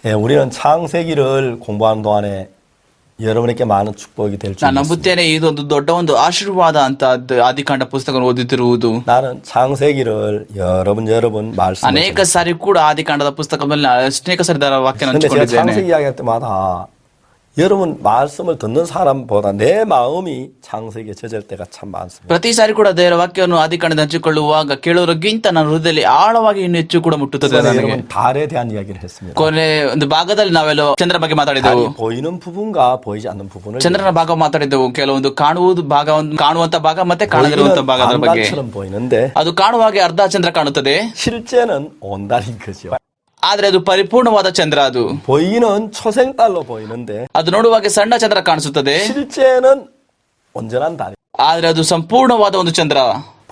예, 우리는 창세기를 공부하는 동안에 여러분에게 많은 축복이 될 줄 ನಾನು 믿습니다. ನಂಬುತ್ತೇನೆ ಇದೊಂದು ದೊಡ್ಡ ಒಂದು ಆಶೀರ್ವಾದ ಅಂತ ಆದಿಕಾಂಡ ಪುಸ್ತಕ ಓದುತ್ತಿರುವುದು. 나는 창세기를 여러 번 말씀을 ಅನೇಕ ಸಾರಿ ಕೂಡ ಆದಿಕಾಂಡದ ಪುಸ್ತಕದ ಮೇಲೆ ಅನೇಕ ಸಾರಿ ವಾಕ್ಯ 근데 제가 ಹಂಚಿಕೊಂಡಿದ್ದೇನೆ. 창세기 이야기할 때마다 여러분 말씀을 듣는 사람보다 내 마음이 창세기에 젖을 때가 참 많습니다. ಪ್ರತಿ ಸಾರಿ ಕೂಡ ದೇವರ ವಾಕ್ಯವನ್ನು ಆದಿಕಾಂಡದ ಹಂಚಿಕೊಳ್ಳುವಾಗ ಕೇಳೋರಿಗಿಂತ ನನ್ನ ಹೃದಯದಲ್ಲಿ ಆಳವಾಗಿ ಇನ್ನೂ ಹೆಚ್ಚು ಕೂಡ ಮುಟ್ಟುತ್ತದೆ 그래서 ನನಗೆ. 여러분 달에 대한 이야기를 했습니다. ಕೊನೆ ಒಂದು ಭಾಗದಲ್ಲಿ ನಾವೆಲ್ಲ ಚಂದ್ರ ಬಗ್ಗೆ ಮಾತಾಡಿದೆವು. 달이 보이는 부분과 보이지 않는 부분을 ಚಂದ್ರನ ಭಾಗ ಮಾತಾಡಿದೆವು. ಕೆಲವೊಂದು ಕಾಣುವಂತ ಭಾಗ ಮತ್ತೆ ಕಾಣದಿರುವಂತ 보이는 ಭಾಗದ ಬಗ್ಗೆ. 반달처럼 보이는데 ಅದು ಕಾಣುವಾಗೆ ಅರ್ಧ ಚಂದ್ರ ಕಾಣುತ್ತದೆ, 실제는 온달인 거죠. ಆದ್ರೆ ಅದು ಪರಿಪೂರ್ಣವಾದ ಚಂದ್ರ. ಅದು 보이는 초생달로 보이는데 ಅದು ನೋಡುವಾಗೆ ಸಣ್ಣ ಚಂದ್ರ ಕಾಣಿಸುತ್ತದೆ, 실제는 온전한 달이. ಆದ್ರೆ ಅದು ಸಂಪೂರ್ಣವಾದ ಒಂದು ಚಂದ್ರ.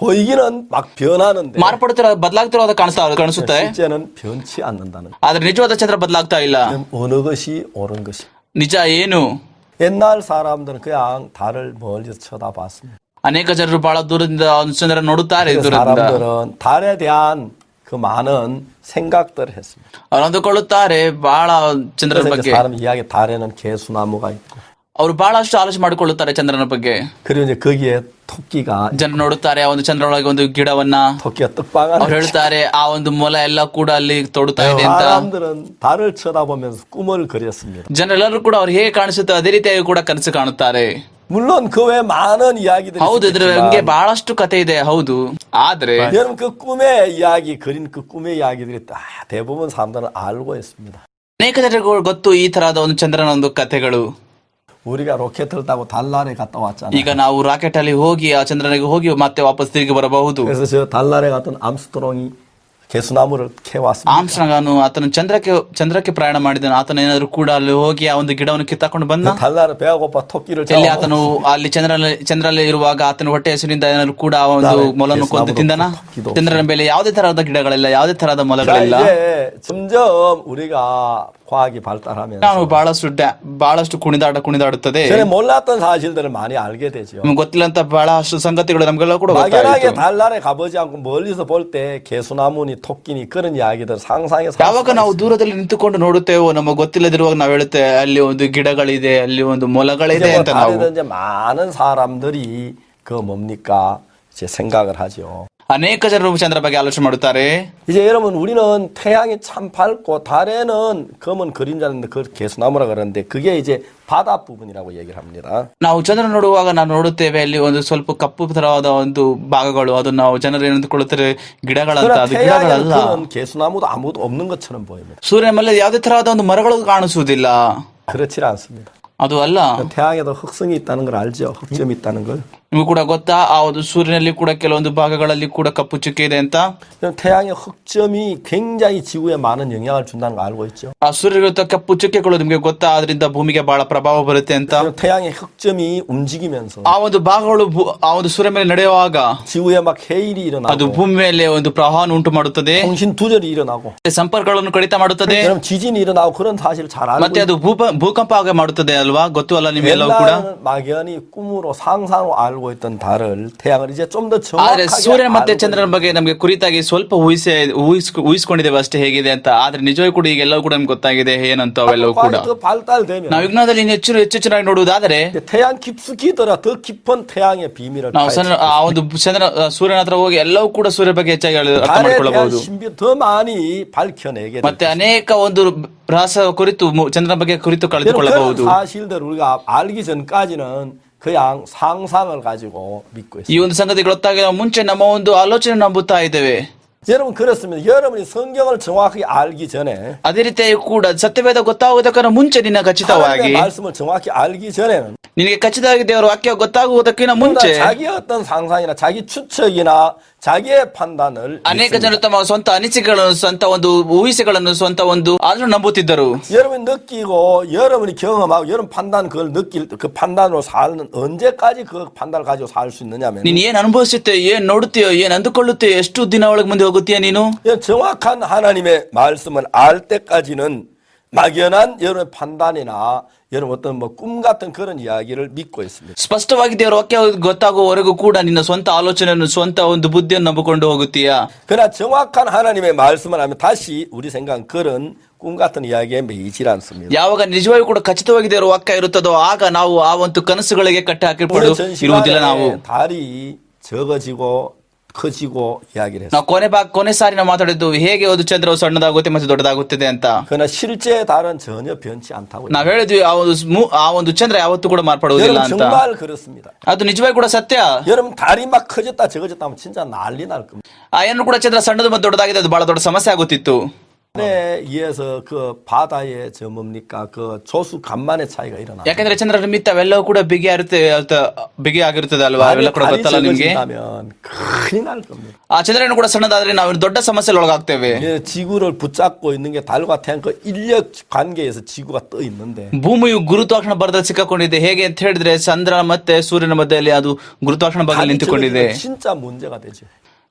보이기는 막 변하는데 ಮಾರ್ಪಡುತ್ತಿರೋ ಬದಲಾಗ್ತಿರೋದ ಕಾಣಿಸುತ್ತೆ, 실제는 변치 않는다는. ಆದ್ರೆ ನಿಜವಾದ ಚಂದ್ರ ಬದಲಾಗ್ತಾ ಇಲ್ಲ. 그럼 어느 것이 옳은 것이? ನಿಜ ಏನು? 옛날 사람들은 그냥 달을 멀리서 쳐다봤습니다. ಅನೇಕ ಜನರು ಬಹಳ ದೂರದಿಂದ ಒಂದು ಚಂದ್ರ ನೋಡುತ್ತಾರೆ. 그 ದೂರದಿಂದ 사람들은 달에 대한 그 많은 생각들을 했습니다. ಅವರು ಅಂದುಕೊಳ್ಳುತ್ತಾರೆ ಬಹಳ ಚಂದ್ರನ 그래서 ಬಗ್ಗೆ. 이제 사람 이야기 달에는 개수나무가 있고 ಅವರು ಬಹಳಷ್ಟು ಆಲೋಚನೆ ಮಾಡಿಕೊಳ್ಳುತ್ತಾರೆ ಚಂದ್ರನ ಬಗ್ಗೆ. 그리고 이제 거기에 토끼가 ಜನ ನೋಡುತ್ತಾರೆ ಆ ಒಂದು ಚಂದ್ರನೊಳಗೆ ಒಂದು ಗಿಡವನ್ನ. 토끼가 떡방아를 ಅವ್ರು ಹೇಳ್ತಾರೆ ಆ ಒಂದು ಮೊಲ ಎಲ್ಲ ಕೂಡ ಅಲ್ಲಿ ತೋಡುತ್ತಾ ಇದೆ ಅಂತ. 사람들은 달을 쳐다보면서 꿈을 그렸습니다. ಜನರೆಲ್ಲರೂ ಕೂಡ ಅವ್ರು ಹೇಗೆ ಕಾಣಿಸುತ್ತೆ ಅದೇ ರೀತಿಯಾಗಿ ಕೂಡ ಕನಸು ಕಾಣುತ್ತಾರೆ. 물론 그 외에 많은 이야기들이 ಹೌದು, ಇದ್ರ ಬಗ್ಗೆ ಬಹಳಷ್ಟು ಕಥೆ ಇದೆ. ಹೌದು, ಆದ್ರೆ 여러분 그 꿈의 이야기 그린 그 꿈의 이야기들이 다 대부분 사람들은 알고 있습니다. ಅನೇಕ ಜನರಿಗೆ ಗೊತ್ತು ಈ ತರಹದ ಒಂದು ಚಂದ್ರನ ಒಂದು ಕಥೆಗಳು. 우리가 로켓을 타고 달날에 갔다 왔잖아요. ಈಗ ನಾವು ರಾಕೆಟ್ ಅಲ್ಲಿ ಹೋಗಿ ಆ ಚಂದ್ರನಿಗೆ ಹೋಗಿ ಮತ್ತೆ ವಾಪಸ್ ತಿರುಗಿ ಬರಬಹುದು. 그래서 저 달날에 갔던 암스트롱이 개수나무를 캐왔습니다. ಆಮ್ಸ್ಟ್ರಾಂಗ್ ಆತನು ಚಂದ್ರಕ್ಕೆ ಪ್ರಯಾಣ ಮಾಡಿದನು. ಆತನ ಏನಾದ್ರು ಕೂಡ ಅಲ್ಲಿ ಹೋಗಿ ಆ ಒಂದು ಗಿಡವನ್ನು ಕಿತ್ತಾಕೊಂಡು ಬಂದ. 달날에 배가 고파 토끼를 ಎಲ್ಲಿ 잡아 ಆತನು ಅಲ್ಲಿ ಚಂದ್ರಲ್ಲಿ ಇರುವಾಗ ಆತನ ಹೊಟ್ಟೆ ಹಸಿರಿನಿಂದ ಏನಾದ್ರು ಕೂಡ ಆ ಒಂದು ಮೊಲನ್ನು ಕೊಂದು ತಿಂದನ. ಚಂದ್ರನ ಮೇಲೆ ಯಾವುದೇ ತರಹದ ಗಿಡಗಳಿಲ್ಲ, ಯಾವುದೇ ತರಹದ 자, ಮೊಲಗಳಿಲ್ಲ. 이제 점점 우리가 과학이 발달하면서 ನಾವು ಬಹಳಷ್ಟು ಕುಣಿದಾಡುತ್ತದೆ. 전에 몰랐던 사실들을 많이 알게 되죠. ನಮ್ಗೆ ಗೊತ್ತಿಲ್ಲಂತ ಬಹಳಷ್ಟು ಸಂಗತಿಗಳು ನಮ್ಗೆಲ್ಲ ಕೂಡ 막연하게 ಗೊತ್ತಾಯಿತು. 달날에 가보지 않고 멀리서 볼 때 개수나무니 토끼니 그런 이야기들 상상해서 ಯಾವಾಗ ನಾವು ದೂರದಲ್ಲಿ ನಿಂತುಕೊಂಡು ನೋಡುತ್ತೇವೋ ನಮಗೆ ಗೊತ್ತಿಲ್ಲದಿರುವಾಗ ನಾವು ಹೇಳುತ್ತೇವೆ ಅಲ್ಲಿ ಒಂದು ಗಿಡಗಳಿದೆ, ಅಲ್ಲಿ ಒಂದು ಮೊಲಗಳಿದೆ ಅಂತ ನಾವು. 달에는 이제 많은 사람들이 그 뭡니까 이제 생각을 하죠. ಅನೇಕ ಜನರು ಚಂದ್ರ ಬಗ್ಗೆ ಆಲೋಚನೆ ಮಾಡುತ್ತಾರೆ. 이제 여러분 우리는 태양이 참 밝고 달에는 검은 그림자인데 그 개수나무라 그러는데 그게 이제 바다 부분이라고 얘기를 합니다. ನಾವು ಚಂದ್ರ ನೋಡುವಾಗ ನಾವು ನೋಡುತ್ತೇವೆ ಅಲ್ಲಿ ಒಂದು ಸ್ವಲ್ಪ ಕಪ್ಪು ತರವಾದ ಒಂದು ಭಾಗಗಳು. ಅದು ನಾವು ಜನರು ಏನಂದುಕೊಳ್ಳುತ್ತಾರೆ ಗಿಡಗಳಂತ. 그러나 ಅದು 태양에는 ಗಿಡಗಳಲ್ಲ. 그런 개수나무도 아무도 없는 것처럼 보입니다. ಸೂರ್ಯನ ಮೇಲೆ ಯಾವುದೇ ತರಹದ ಒಂದು ಮರಗಳು ಕಾಣಿಸುವುದಿಲ್ಲ. 그렇지 않습니다. ಅದು ಅಲ್ಲ. 태양에도 흑성이 있다는 걸 알죠? 흑점이 있다는 걸. ನಿಮಗೂ ಕೂಡ ಗೊತ್ತಾ ಆ ಒಂದು ಸೂರ್ಯನಲ್ಲಿ ಕೂಡ ಕೆಲವೊಂದು ಭಾಗಗಳಲ್ಲಿ ಕೂಡ ಕಪ್ಪು ಚುಕ್ಕೆ ಇದೆ ಅಂತ. 태양의 흑점이 굉장히 지구에 많은 영향을 준다는 거 알고 있죠? ಆ ಸೂರ್ಯನಿಗಿಂತ ಕಪ್ಪು ಚುಕ್ಕೆಗಳು ನಿಮಗೆ ಗೊತ್ತಾ, ಅದರಿಂದ ಭೂಮಿಗೆ ಬಹಳ ಪ್ರಭಾವ ಬರುತ್ತೆ ಅಂತ. 태양의 흑점이 움직이면서 ಆ ಒಂದು ಭಾಗಗಳು ಆ ಒಂದು ಸೂರ್ಯ ಮೇಲೆ ನಡೆಯುವಾಗ 지구에 막 해일이 ಅದು 일어나고 ಭೂಮಿ ಮೇಲೆ ಒಂದು ಪ್ರವಾಹವನ್ನು ಉಂಟು ಮಾಡುತ್ತದೆ, 통신 두절이 일어나고 ಸಂಪರ್ಕಗಳನ್ನು ಕಡಿತ ಮಾಡುತ್ತದೆ, 그럼 지진이 일어나고 그런 사실 잘 알고 ಮತ್ತೆ ಅದು ಭೂಕಂಪ ಆಗ ಮಾಡುತ್ತದೆ ಅಲ್ವಾ? ಗೊತ್ತು ಅಲ್ಲ ನಿಮ್ಮೆಲ್ಲವೂ ಕೂಡ. 옛날에는 막연히 꿈으로 상상으로 알고 있던 달을 태양을 이제 좀 더 ಆದ್ರೆ 정확하게 ಸೂರ್ಯ ಮತ್ತೆ 알고 ಚಂದ್ರನ ಬಗ್ಗೆ ನಮಗೆ ಕುರಿತಾಗಿ ಸ್ವಲ್ಪ ಊಹಿಸ್ಕೊಂಡಿದ್ದೇವೆ ಅಷ್ಟೇ ಹೇಗಿದೆ ಅಂತ. ಆದ್ರೆ ನಿಜವೂ ಕೂಡ ಈಗ ಎಲ್ಲವೂ ಕೂಡ ನಮ್ಗೆ ಗೊತ್ತಾಗಿದೆ ಏನಂತ ಅವೆಲ್ಲವೂ ಕೂಡ. 과학이 더 발달되면 ನಾವು ವಿಜ್ಞಾನದಲ್ಲಿ ಹೆಚ್ಚು ಚೆನ್ನಾಗಿ ನೋಡುವುದಾದರೆ 태양 깊숙이 들어 더 깊은 태양의 비밀을 ನಾವು ಆ ಒಂದು ಸೂರ್ಯನ ಹತ್ರ ಹೋಗಿ ಎಲ್ಲವೂ ಕೂಡ ಸೂರ್ಯ ಬಗ್ಗೆ ಹೆಚ್ಚಾಗಿ ಅರ್ಥ 달에 대한 ಮಾಡಿಕೊಳ್ಳಬಹುದು. 신비 더 많이 밝혀내게 돼. ಮತ್ತೆ ಅನೇಕ ಒಂದು ರಹಸ್ಯ ಕುರಿತು ಚಂದ್ರನ ಬಗ್ಗೆ ಕುರಿತು 그런 ಕಳೆದುಕೊಳ್ಳಬಹುದು. 사실들 우리가 알기 전까지는 그냥 상상을 가지고 믿고 ಈ 있습니다. ಒಂದು ಸಂಗತಿ ಗೊತ್ತಾಗಿ ನಾವು ಮುಂಚೆ ನಮ್ಮ ಒಂದು ಆಲೋಚನೆ ನಂಬುತ್ತಾ ಇದ್ದೇವೆ. 여러분 그렇습니다. 여러분이 성경을 정확하게 알기 전에 ಅದೇ ರೀತಿಯಾಗಿ ಕೂಡ ಸತ್ಯವೇದ ಗೊತ್ತಾಗುವುದಕ್ಕಿಂತ ಮುಂಚೆ ನಿನ್ನ ಖಚಿತವಾಗಿ 하나님의 말씀을 정확히 알기 전에는 ನಿನಗೆ ಖಚಿತವಾಗಿ ದೇವರ ವಾಕ್ಯ ಗೊತ್ತಾಗುವುದಕ್ಕಿಂತ ಮುಂಚೆ 자기의 어떤 상상이나 자기 추측이나 자기의 판단을 ಅನೇಕ 믿습니다. ಜನರು ತಮ್ಮ ಸ್ವಂತ ಅನಿಸಿಕೆಗಳನ್ನು, ಸ್ವಂತ ಒಂದು ಊಹಿಸೆಗಳನ್ನು, ಸ್ವಂತ ಒಂದು ಅದನ್ನು ನಂಬುತ್ತಿದ್ದರು. 여러분이 느끼고 여러분이 경험하고 여러분 판단 그걸 느낄 그 판단으로 사는 언제까지 그 판단을 가지고 살 수 있느냐면 ನೀನ್ ಏನ್ ಅನುಭವಿಸುತ್ತೆ, ಏನ್ ನೋಡುತ್ತೀಯೋ, ಏನ್ ಅಂದುಕೊಳ್ಳುತ್ತೀಯೋ, ಎಷ್ಟು ದಿನ ಒಳಗೆ ಮುಂದೆ ಹೋಗುತ್ತೀಯ ನೀನು? 정확한 하나님의 말씀을 알 때까지는 막연한 여러분의 판단이나 여러분 어떤 뭐 꿈 같은 그런 이야기를 믿고 있습니다. ಸ್ಪಷ್ಟವಾಗಿ ದೇವರ ವಾಕ್ಯ ಗೊತ್ತಾಗುವವರೆಗೂ ಕೂಡ ನಿನ್ನ ಸ್ವಂತ ಆಲೋಚನೆಯನ್ನು ಸ್ವಂತ ಒಂದು ಬುದ್ಧಿಯನ್ನು ನಂಬಿಕೊಂಡು ಹೋಗುತ್ತೀಯಾ? 그러나 정확한 하나님의 말씀을 하면 다시 우리 생각 그런 꿈 같은 이야기에 매이질 않습니다. ಯಾವಾಗ ನಿಜವಾಗಿಯೂ ಕೂಡ ಖಚಿತವಾಗಿ ದೇವರ ವಾಕ್ಯ ಇರುತ್ತದೋ ಆಗ ನಾವು ಆ ಒಂದು ಕನಸುಗಳಿಗೆ ಕಟ್ಟಿ ಹಾಕಿಕೊಂಡು ಇರುವುದಿಲ್ಲ. ನಾವು 달이 적어지고 커지고 이야기를 했어요. ನಾವು ಕೊನೆ ಸಾರಿ ನಾವು ಮಾತಾಡಿದ್ದು ಹೇಗೆ ಒಂದು ಚಂದ್ರವು ಸಣ್ಣದಾಗುತ್ತೆ ಮತ್ತು ದೊಡ್ಡದಾಗುತ್ತದೆ ಅಂತ. 그러나 실제 달은 전혀 변치 않다고. ನಾವ್ ಹೇಳಿದ್ವಿ ಆ ಒಂದು ಚಂದ್ರ ಯಾವತ್ತೂ ಕೂಡ ಮಾರ್ಪಡುವುದಿಲ್ಲ 여러분 ಅಂತ. 정말 그렇습니다. ಅದು ನಿಜವಾಗಿ ಕೂಡ ಸತ್ಯ. 여러분 달이 막 커졌다 적어졌다 하면 진짜 난리 날 겁니다. ಏನು ಕೂಡ ಚಂದ್ರ ಸಣ್ಣದು ಮತ್ತು ದೊಡ್ಡದಾಗಿದೆ, ಅದು ಬಹಳ ದೊಡ್ಡ ಸಮಸ್ಯೆ ಆಗುತ್ತಿತ್ತು. 에 의해서 그 바다에 저 뭡니까 그 조수 간만의 차이가 일어나. ಯಾಕಂದ್ರೆ ಚಂದ್ರ ನಿಮಿತ್ತ ಅವೆಲ್ಲವೂ ಕೂಡ ಬಿಗಿ ಆಗಿರುತ್ತದೆ ಅಲ್ವಾ? ಅವೆಲ್ಲ ಕೂಡ ಗೊತ್ತಲ್ಲ ನಿಮ್ಗೆ. 큰일 날 겁니다. ಆ ಚಂದ್ರನು ಕೂಡ ಸಣ್ಣದಾದ್ರೆ ನಾವು ದೊಡ್ಡ ಸಮಸ್ಯೆ ಒಳಗಾಗ್ತೇವೆ. 지구를 붙잡고 있는 게 달과 태양 그 인력 관계에서 지구가 떠 있는데. ಭೂಮಿಯು ಗುರುತ್ವಾಕರ್ಷಣ ಬಲದಲ್ಲಿ ಸಿಕ್ಕಾಕೊಂಡಿದೆ. ಹೇಗೆ ಅಂತ ಹೇಳಿದ್ರೆ ಚಂದ್ರ ಮತ್ತೆ ಸೂರ್ಯನ ಮಧ್ಯದಲ್ಲಿ ಅದು ಗುರುತ್ವಾಕರ್ಷಣ ಬಲದಲ್ಲಿ ನಿಂತುಕೊಂಡಿದೆ. 진짜 문제가 되죠.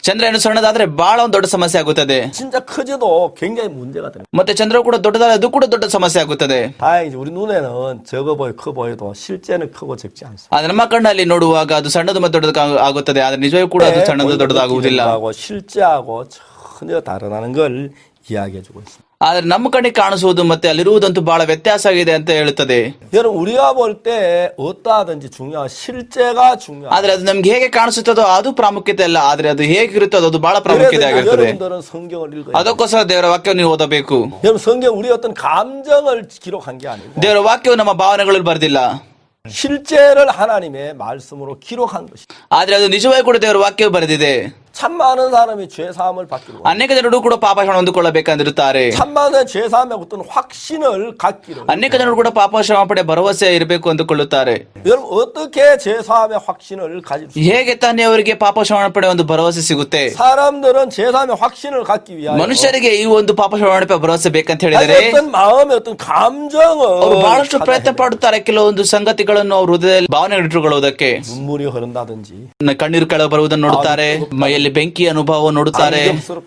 ಚಂದ್ರ ಏನು ಸಣ್ಣದಾದ್ರೆ ಬಹಳ ಒಂದು ದೊಡ್ಡ ಸಮಸ್ಯೆ ಆಗುತ್ತದೆ. 진짜 커져도 굉장히 문제가 됩니다. ಮತ್ತೆ ಚಂದ್ರ ಕೂಡ ದೊಡ್ಡದಾದ್ರೆ ಅದು ಕೂಡ ದೊಡ್ಡ ಸಮಸ್ಯೆ ಆಗುತ್ತದೆ. 다행히 우리 눈에는 적어 보여 커 보여도 실제는 크고 적지 않습니다. ಆದ್ರೆ ನಮ್ಮ ಕಣ್ಣಲ್ಲಿ ನೋಡುವಾಗ ಅದು ಸಣ್ಣದು ಮತ್ತು ದೊಡ್ಡದು ಆಗುತ್ತದೆ. ಆದ್ರೆ ನಿಜವೂ ಕೂಡ ಅದು ಸಣ್ಣದು ದೊಡ್ಡದಾಗುವುದಿಲ್ಲ. 실제하고 전혀 다르다는 걸 이야기해주고 있습니다. ಆದ್ರೆ ನಮ್ಮ ಕಣ್ಣಿಗೆ ಕಾಣಿಸುವುದು ಮತ್ತೆ ಅಲ್ಲಿರುವುದಂತೂ ಬಹಳ ವ್ಯತ್ಯಾಸ ಆಗಿದೆ ಅಂತ ಹೇಳುತ್ತದೆ. 여러분 우리가 볼 때 어떠하든지 중요한 실제가 중요한. ಆದ್ರೆ ಅದು ನಮ್ಗೆ ಹೇಗೆ ಕಾಣಿಸುತ್ತದೋ ಅದು ಪ್ರಾಮುಖ್ಯತೆ ಅಲ್ಲ, ಆದ್ರೆ ಅದು ಹೇಗಿರುತ್ತದೋ ಅದು ಬಹಳ ಪ್ರಾಮುಖ್ಯತೆ ಆಗಿರುತ್ತದೆ. 여러분들은 성경을 읽어야. ಅದಕ್ಕೋಸ್ಕರ ದೇವರ ವಾಕ್ಯವನ್ನು ನೀವು ಓದಬೇಕು. 여러분 성경 우리 어떤 감정을 기록한 게 아니고 ದೇವರ ವಾಕ್ಯವು ನಮ್ಮ ಭಾವನೆಗಳಲ್ಲಿ ಬರ್ದಿಲ್ಲ, 실제를 하나님의 말씀으로 기록한 것이. ಆದ್ರೆ ಅದು ನಿಜವಾಗಿ ಕೂಡ ದೇವರ ವಾಕ್ಯವು ಬರೆದಿದೆ. 참 많은 사람이 죄 사함을 받기로. ಅನೇಕ ಜನರು ಕೂಡ ಪಾಪ ಶ್ರಮ ಹೊಂದಿಕೊಳ್ಳಬೇಕಂದಿರುತ್ತಾರೆ. 참 많은 죄 사함에 어떤 확신을 갖기로. ಅನೇಕ ಜನರು ಕೂಡ ಪಾಪ ಶ್ರಮ ಪಡೆ ಭರವಸೆ ಇರಬೇಕು ಅಂದುಕೊಳ್ಳುತ್ತಾರೆ. 여러분 어떻게 죄 사함의 확신을 가질 수? ಹೇಗೆ ತಾನೇ ಅವರಿಗೆ ಪಾಪ ಶ್ರಮ ಪಡೆ ಒಂದು ಭರವಸೆ ಸಿಗುತ್ತೆ? 사람들은 죄 사함의 확신을 갖기 위하여 ಮನುಷ್ಯರಿಗೆ ಈ ಒಂದು ಪಾಪ ಶ್ರಮ ಪಡೆ ಭರವಸೆ ಬೇಕಂತ ಹೇಳಿದರೆ 어떤 마음의 어떤 감정을 ಅವರು ಬಹಳಷ್ಟು ಪ್ರಯತ್ನ ಪಡುತ್ತಾರೆ. ಕೆಲವೊಂದು ಸಂಗತಿಗಳನ್ನು ಅವ್ರ ಹೃದಯದಲ್ಲಿ ಭಾವನೆ ಇಟ್ಟುಕೊಳ್ಳುವುದಕ್ಕೆ. 눈물이 흐른다든지 ಕಣ್ಣೀರು ಕೆಳಗೆ ಬರುವುದನ್ನು ನೋಡುತ್ತಾರೆ, ಮೈಯಲ್ಲಿ ಬೆಂಕಿ ಅನುಭವ ನೋಡುತ್ತಾರೆ,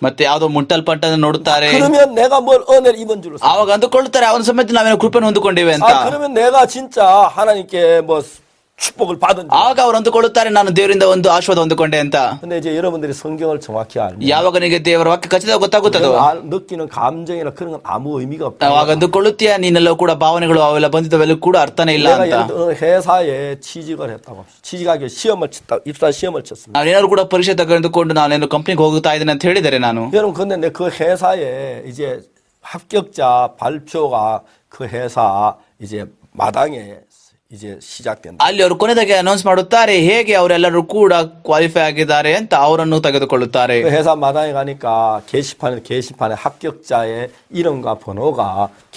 ಮತ್ತೆ ಯಾವುದೋ ಮುಂಟಲ್ಪಟ್ಟನ್ನು ನೋಡುತ್ತಾರೆ. 그러면 내가 뭘 은혜를 입은 줄로 ಆವಾಗ ಅಂದುಕೊಳ್ಳುತ್ತಾರೆ ಅವನ ಸಮೇತ ನಾವೇನೋ ಕೃಪೆಯನ್ನು ಹೊಂದಿಕೊಂಡಿವೆ ಅಂತ. 그러면 내가 진짜 하나님께 뭐 축복을 받은 줄. ಆಗ ಅವ್ರು ಅಂದುಕೊಳ್ಳುತ್ತಾರೆ ನಾನು ದೇವರಿಂದ ಒಂದು ಆಶೀರ್ವಾದ ಹೊಂದಿಕೊಂಡೆ ಅಂತ. 근데 이제 여러분들이 성경을 정확히 알면 ಯಾವಾಗ ನಿಮಗೆ ದೇವರ ವಾಕ್ಯ ಖಚಿತವಾಗಿ ಗೊತ್ತಾಗುತ್ತದೋ 느끼는 감정이나 그런 건 아무 의미가 없다. ಅವಾಗ ಅಂದುಕೊಳ್ಳುತ್ತೀಯ ನೀನೆಲ್ಲ ಕೂಡ ಭಾವನೆಗಳು ಅವೆಲ್ಲ ಬಂದಿದ್ದವೆಲ್ಲ ಕೂಡ ಅರ್ಥನೇ ಇಲ್ಲ 내가 ಅಂತ. 어느 회사에 취직을 했다고 취직하기 시험을 쳤다 입사 시험을 쳤습니다. ನಾನೇನಾದ್ರು ಕೂಡ ಪರೀಕ್ಷೆ ತೆಗೆದುಕೊಂಡು ನಾನೇನು ಕಂಪ್ನಿಗೆ ಹೋಗುತ್ತಾ ಇದ್ದೇನೆ ಅಂತ ಹೇಳಿದರೆ ನಾನು. 여러분 근데 내 그 회사에 이제 합격자 발표가 그 회사 이제 마당에 이제 시작된다. ಅಲ್ಲಿ ಅವರು ಕೊನೆದಾಗಿ ಅನೌನ್ಸ್ ಮಾಡುತ್ತಾರೆ ಹೇಗೆ ಅವರೆಲ್ಲರೂ ಕೂಡ ಕ್ವಾಲಿಫೈ ಆಗಿದ್ದಾರೆ ಅಂತ ಅವರನ್ನು ತೆಗೆದುಕೊಳ್ಳುತ್ತಾರೆ. 그 회사 마당에 가니까 게시판에 합격자의 이름과 번호가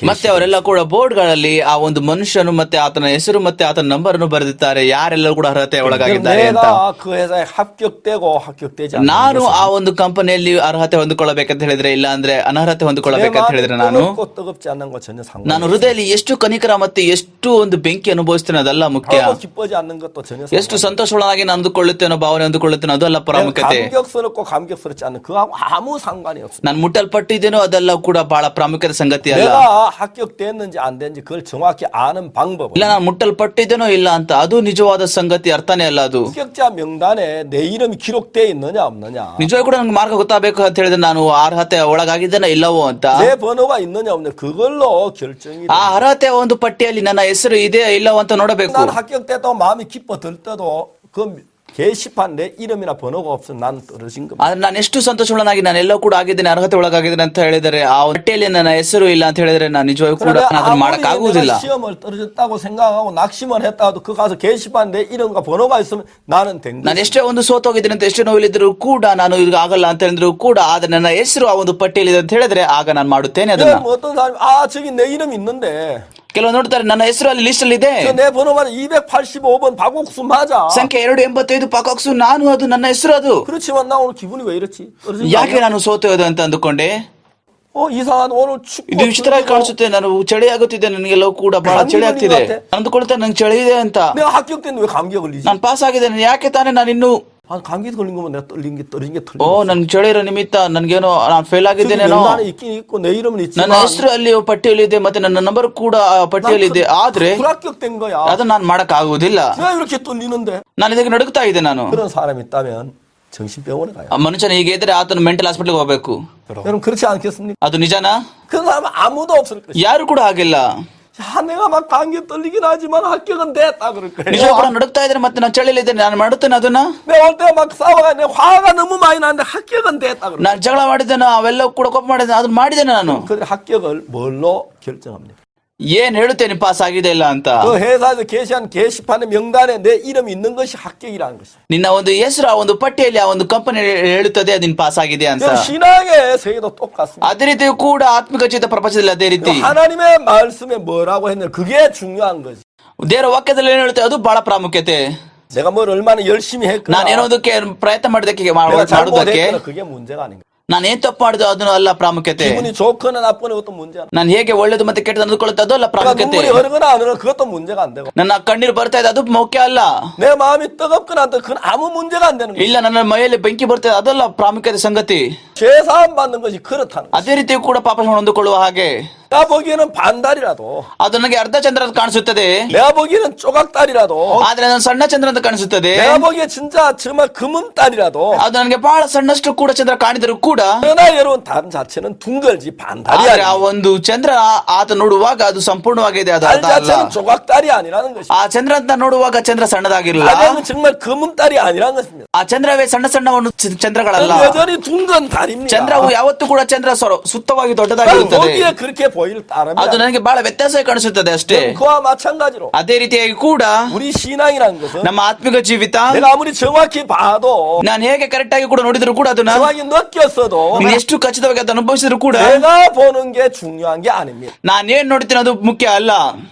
ಮತ್ತೆ ಅವರೆಲ್ಲ ಕೂಡ ಬೋರ್ಡ್ ಗಳಲ್ಲಿ ಆ ಒಂದು ಮನುಷ್ಯನು ಮತ್ತೆ ಆತನ ಹೆಸರು ಮತ್ತೆ ಆತನ ನಂಬರ್ ಅನ್ನು ಬರೆದಿದ್ದಾರೆ, ಯಾರೆಲ್ಲರೂ ಕೂಡ ಅರ್ಹತೆ ಒಳಗಾಗಿದ್ದಾರೆ ಅಂತ. 그 회사에 합격되고 합격되지 않는 ನಾನು ಆ ಒಂದು ಕಂಪನಿಯಲ್ಲಿ ಅರ್ಹತೆ ಹೊಂದಿಕೊಳ್ಳಬೇಕಂತ ಹೇಳಿದ್ರೆ ಇಲ್ಲ ಅಂದ್ರೆ ಅನರ್ಹತೆ ಹೊಂದಿಕೊಳ್ಳಬೇಕಂತ ಹೇಳಿದ್ರೆ ನಾನು 뜨겁지 않는 거 전혀 상관. ನಾನು ಹೃದಯದಲ್ಲಿ ಎಷ್ಟು ಕನಿಕರ ಮತ್ತೆ ಎಷ್ಟು ಒಂದು ಬೆಂಕಿ ಅನುಭವಿಸ್ತೇನೆ ಅದಲ್ಲ ಮುಖ್ಯ. 기뻐지 않는 것도 전혀 ಎಷ್ಟು ಸಂತೋಷವಾಗಿ ನಾನು ಅಂದುಕೊಳ್ಳುತ್ತೇನೋ ಭಾವನೆ ಅಂದುಕೊಳ್ಳುತ್ತೇನೋ ಅದಲ್ಲ ಪ್ರಾಮುಖ್ಯತೆ. 감격스럽고 감격스럽지 않는 그하고 아무 상관이 없어. ನಾನು ಮುಟ್ಟಲ್ಪಟ್ಟಿದ್ದೇನೋ ಅದೆಲ್ಲ ಕೂಡ ಬಹಳ ಪ್ರಾಮುಖ್ಯತೆ ಸಂಗತಿ ಅಲ್ಲ. 내가 합격됐는지 안 됐는지 그걸 정확히 아는 방법은 ಇಲ್ಲ ನಾನು ಮುಟ್ಟಲ್ಪಟ್ಟಿದ್ದೇನೋ ಇಲ್ಲ ಅಂತ ಅದು ನಿಜವಾದ ಸಂಗತಿ ಅರ್ಥನೇ ಅಲ್ಲ ಅದು. 합격자 명단에 내 이름이 기록되어 있느냐 없느냐. ನಿಜವಾಗಿ ಕೂಡ ನಂಗೆ ಮಾರ್ಗ ಗೊತ್ತಾಗಬೇಕು ಅಂತ ಹೇಳಿದ್ರೆ ನಾನು ಅರ್ಹತೆ ಒಳಗಾಗಿದ್ದೇನೋ ಇಲ್ಲವೋ ಅಂತ. 내 번호가 있느냐 없느냐 그걸로 결정이. ಆ ಅರ್ಹತೆ ಒಂದು ಪಟ್ಟಿಯಲ್ಲಿ ನನ್ನ ಹೆಸರು ಇದೆ ಇಲ್ಲವೋ ಅಂತ ನೋಡಬೇಕು. 난 합격됐다고 마음이 기뻐 들 때도 그 게시판 내 이름이나 번호가 없으면 난 떨어진 겁니다. ಆದ್ರೆ ನಾನು ಎಷ್ಟು ಸಂತೋಷನಾಗಿ ನಾನು ಎಲ್ಲ ಕೂಡ ಆಗಿದ್ದೇನೆ ಅರ್ಹತೆ ಒಳಗಾಗಿದ್ದೇನೆ ಅಂತ ಹೇಳಿದರೆ ಆ ಪಟ್ಟಿಯಲ್ಲಿ ನನ್ನ ಹೆಸರು ಇಲ್ಲ ಅಂತ ಹೇಳಿದ್ರೆ ನಾನು ನಿಜವಾಗಿ ಕೂಡ ಅದನ್ನ ಮಾಡಕ್ ಆಗುವುದಿಲ್ಲ. 시험을 떨어졌다고 생각하고 낙심을 했다도 그 가서 게시판 내 이름과 번호가 있으면 나는 된. ನಾನು ಎಷ್ಟೇ ಒಂದು ಸೋತೋಗಿದ್ದೇನೆ ಅಂತ ಎಷ್ಟೇ ನೋವಿಲಿದ್ರು ಕೂಡ ನಾನು ಈಗ ಆಗಲ್ಲ ಅಂತ ಹೇಳಿದ್ರು ಕೂಡ ಆದ್ರೆ ನನ್ನ ಹೆಸರು ಆ ಒಂದು ಪಟ್ಟಿಯಲ್ಲಿ ಇದೆ ಅಂತ ಹೇಳಿದ್ರೆ ಆಗ ನಾನು ಮಾಡುತ್ತೇನೆ ಅದನ್ನ. 어떤 사람이 저기 내 이름 있는데. ಕೆಲವು ನೋಡ್ತಾರೆ ನನ್ನ ಹೆಸರು ಅಲ್ಲಿ ಲಿಸ್ಟ್ ಅಲ್ಲಿ ಇದೆ, 내 번호가 285번 박옥수 맞아. ಸಂಖ್ಯೆ 285 ಪಾಕಾಕ್ಸು ನಾನು ಅದು ನನ್ನ ಹೆಸರು ಅದು. 그렇지만 나 오늘 기분이 왜 이렇지? ಯಾಕೆ ನಾನು ಸೋತೋದು ಅಂತ ಅಂದುಕೊಂಡೆ. 이상한 오늘 춥고. ಇದು ವಿಚಿತ್ರವಾಗಿ ಕಾಣಿಸುತ್ತೆ, ನಾನು ಚಳಿ ಆಗುತ್ತಿದೆ, ನನಗೆಲ್ಲವೂ ಕೂಡ ಬಹಳ ಚಳಿ ಆಗ್ತಿದೆ ಅಂದುಕೊಳ್ತಾ ನಂಗೆ ಚಳಿ ಇದೆ ಅಂತ. 내가 합격됐는데 왜 감기가 걸리지? ನಾನು ಪಾಸ್ ಆಗಿದ್ದೇನೆ ಯಾಕೆ ತಾನೇ ನಾನು ಇನ್ನು 아, 감기 걸린 거면 내가 떨린 게 틀린 ಓ ನನ್ ಚಳಿ ಇರೋ ನಿಮಿತ್ತ ನನ್ಗೇನೋ ನಾನು ಫೇಲ್ ಆಗಿದ್ದೇನೇನೋ 명단에 있긴 있고 내 이름은 ನನ್ನ 있지만 ಹೆಸರು ಅಲ್ಲಿ ಪಟ್ಟಿಯಲ್ಲಿದೆ ಮತ್ತೆ ನನ್ನ ನಂಬರ್ ಕೂಡ ಆ ಪಟ್ಟಿಯಲ್ಲಿದೆ ಆದ್ರೆ 불합격된 거야. ಅದನ್ನ ನಾನು ಮಾಡಕ್ ಆಗುವುದಿಲ್ಲ. 내가 이렇게 떨리는데 ನಾನು ಇದಕ್ಕೆ ನಡುಗ್ತಾ ಇದ್ದೆ ನಾನು. 그런 사람이 있다면 정신병원에 가요. ಆ ಮನುಷ್ಯನ ಹೀಗೆ ಇದ್ರೆ ಆತನ ಮೆಂಟಲ್ ಹಾಸ್ಪಿಟಲ್ ಹೋಗ್ಬೇಕು. 여러분 그렇지 않겠습니까? ಅದು ನಿಜನಾ? 그런 사람은 아무도 없을 것이야. ಯಾರು ಕೂಡ ಆಗಿಲ್ಲ. 야, 내가 막 감기 떨리긴 하지만 합격은 됐다 그럴 거예요. ನಿಜ ಕೂಡ ನಡುಗ್ತಾ ಇದ್ರೆ ಮತ್ತೆ ನಾನು ಚಳಿಲಿದ್ದೇನೆ ನಾನು ಮಾಡುತ್ತೇನೆ ಅದನ್ನ. 내가 올 때 막 싸워가 내 화가 너무 많이 나는데 합격은 됐다 그럴 거예요. ನಾನು ಜಗಳ ಮಾಡಿದ್ದೇನೆ ಅವೆಲ್ಲ ಕೂಡ ಕೋಪ ಮಾಡಿದ್ದೇನೆ ಅದನ್ನ ಮಾಡಿದ್ದೇನೆ ನಾನು. 그 합격을 뭘로 결정합니까? ಏನ್ ಹೇಳುತ್ತೇನೆ ಪಾಸ್ ಆಗಿದೆ ಇಲ್ಲ ಅಂತ. 그 회사에서 게시한 게시판의 명단에 내 이름이 있는 것이 합격이라는 것이야. ನಿನ್ನ ಒಂದು ಹೆಸರು ಆ ಒಂದು ಪಟ್ಟಿಯಲ್ಲಿ ಆ ಒಂದು ಕಂಪನಿ ಹೇಳುತ್ತದೆ ಅದು ನಿನ್ ಪಾಸ್ ಆಗಿದೆ ಅಂತ. 신앙의 세계도 똑같습니다. ಅದೇ ರೀತಿ ಕೂಡ ಆತ್ಮಿಕ ಚಿತ್ತ ಪ್ರಪಂಚದಲ್ಲಿ ಅದೇ ರೀತಿ 하나님의 말씀에 뭐라고 했냐 그게 중요한 거지. ದೇವರ ವಾಕ್ಯದಲ್ಲಿ ಏನು ಹೇಳುತ್ತೆ ಅದು ಬಹಳ ಪ್ರಾಮುಖ್ಯತೆ. 내가 뭘 얼마나 열심히 했거나 ನಾನು ಏನೋ ಅದಕ್ಕೆ ಪ್ರಯತ್ನ ಮಾಡಿದಕ್ಕೆ 내가 ಮಾಡುವುದಕ್ಕೆ 잘못했거나 그게 문제가 아닌가. ನಾನು ಏನ್ ತಪ್ಪು ಮಾಡಿದ್ರು ಅದನ್ನು ಅಲ್ಲ ಪ್ರಾಮುಖ್ಯತೆ. 기분이 좋거나 나쁘거나 그것도 문제야. ನಾನು ಹೇಗೆ ಒಳ್ಳೇದು ಮತ್ತೆ ಕೆಟ್ಟದ್ದು ಅಂದುಕೊಳ್ಳುತ್ತೆ ಅದು ಅಲ್ಲ 내가 ಪ್ರಾಮುಖ್ಯತೆ. 눈물이 흐르거나 안 흐르거나 그것도 문제가 안 되고 ನನ್ನ ಕಣ್ಣೀರು ಬರ್ತಾ ಇದೆ ಅದು ಮುಖ್ಯ ಅಲ್ಲ. 내 마음이 뜨겁거나 안 뜨겁거나 그건 아무 문제가 안 되는 거야. ಇಲ್ಲ ನನ್ನ ಮೈಯಲ್ಲಿ ಬೆಂಕಿ ಬರ್ತಾ ಇದೆ ಅದಲ್ಲ ಪ್ರಾಮುಖ್ಯತೆ ಸಂಗತಿ. 죄사함 받는 것이 그렇다는 거야. ಅದೇ ರೀತಿ ಕೂಡ ಪಾಪ ಹೊಂದಿಕೊಳ್ಳುವ ಹಾಗೆ 내가 보기에는 반달이라도 ಅದು ನನಗೆ ಅರ್ಧ ಚಂದ್ರ ಅಂತ ಕಾಣಿಸುತ್ತದೆ. 내가 보기에는 조각달이라도 ಆದ್ರೆ ನನ್ನ ಸಣ್ಣ ಚಂದ್ರ ಅಂತ ಕಾಣಿಸುತ್ತದೆ. 내가 보기에 진짜 정말 금음달이라도 ಅದು ನನಗೆ ಬಹಳ ಸಣ್ಣಷ್ಟು ಕೂಡ ಚಂದ್ರ ಕಾಣಿದರೂ ಕೂಡ 그러나 여러분 달 자체는 둥글지 반달이 ಆದ್ರೆ ಆ 아니야. ಒಂದು ಚಂದ್ರ ಆತ ನೋಡುವಾಗ ಅದು ಸಂಪೂರ್ಣವಾಗಿದೆ ಅದು 달 ಅರ್ಧ ಅಲ್ಲ. 자체는 조각달이 아니라는 것이. ಆ ಚಂದ್ರ ಅಂತ ನೋಡುವಾಗ ಚಂದ್ರ ಸಣ್ಣದಾಗಿರಲ್ಲ. 달은 정말 금음달이 아니라는 것입니다. ಆ ಚಂದ್ರವೇ ಸಣ್ಣ ಸಣ್ಣ ಒಂದು ಚಂದ್ರಗಳಲ್ಲ. 여전히 둥근 달입니다. ಚಂದ್ರವು ಯಾವತ್ತೂ ಕೂಡ ಚಂದ್ರ ಸುತ್ತವಾಗಿ ದೊಡ್ಡದಾಗಿರುತ್ತದೆ. 거기에 그렇게 보일 ಅದು 따름이야. ನನಗೆ ಬಹಳ ವ್ಯತ್ಯಾಸ ಕಾಣಿಸುತ್ತದೆ ಅಷ್ಟೇ. 그와 마찬가지로 ಅದೇ ರೀತಿಯಾಗಿ ಕೂಡ 우리 신앙이라는 것은 ನಮ್ಮ ಆತ್ಮಿಕ ಜೀವಿತ 내가 아무리 정확히 봐도 ನಾನು ಹೇಗೆ ಕರೆಕ್ಟ್ ಆಗಿ ಕೂಡ ನೋಡಿದ್ರು ಕೂಡ ಅದನ್ನ 정확히 느꼈어도 ನೀನು ಎಷ್ಟು ಖಚಿತವಾಗಿ ಅದನ್ನು ಅನುಭವಿಸಿದ್ರು ಕೂಡ 내가 보는 게 중요한 게 아닙니다. ನಾನು ಏನ್ ನೋಡ್ತೀನಿ ಅದು ಮುಖ್ಯ ಅಲ್ಲ.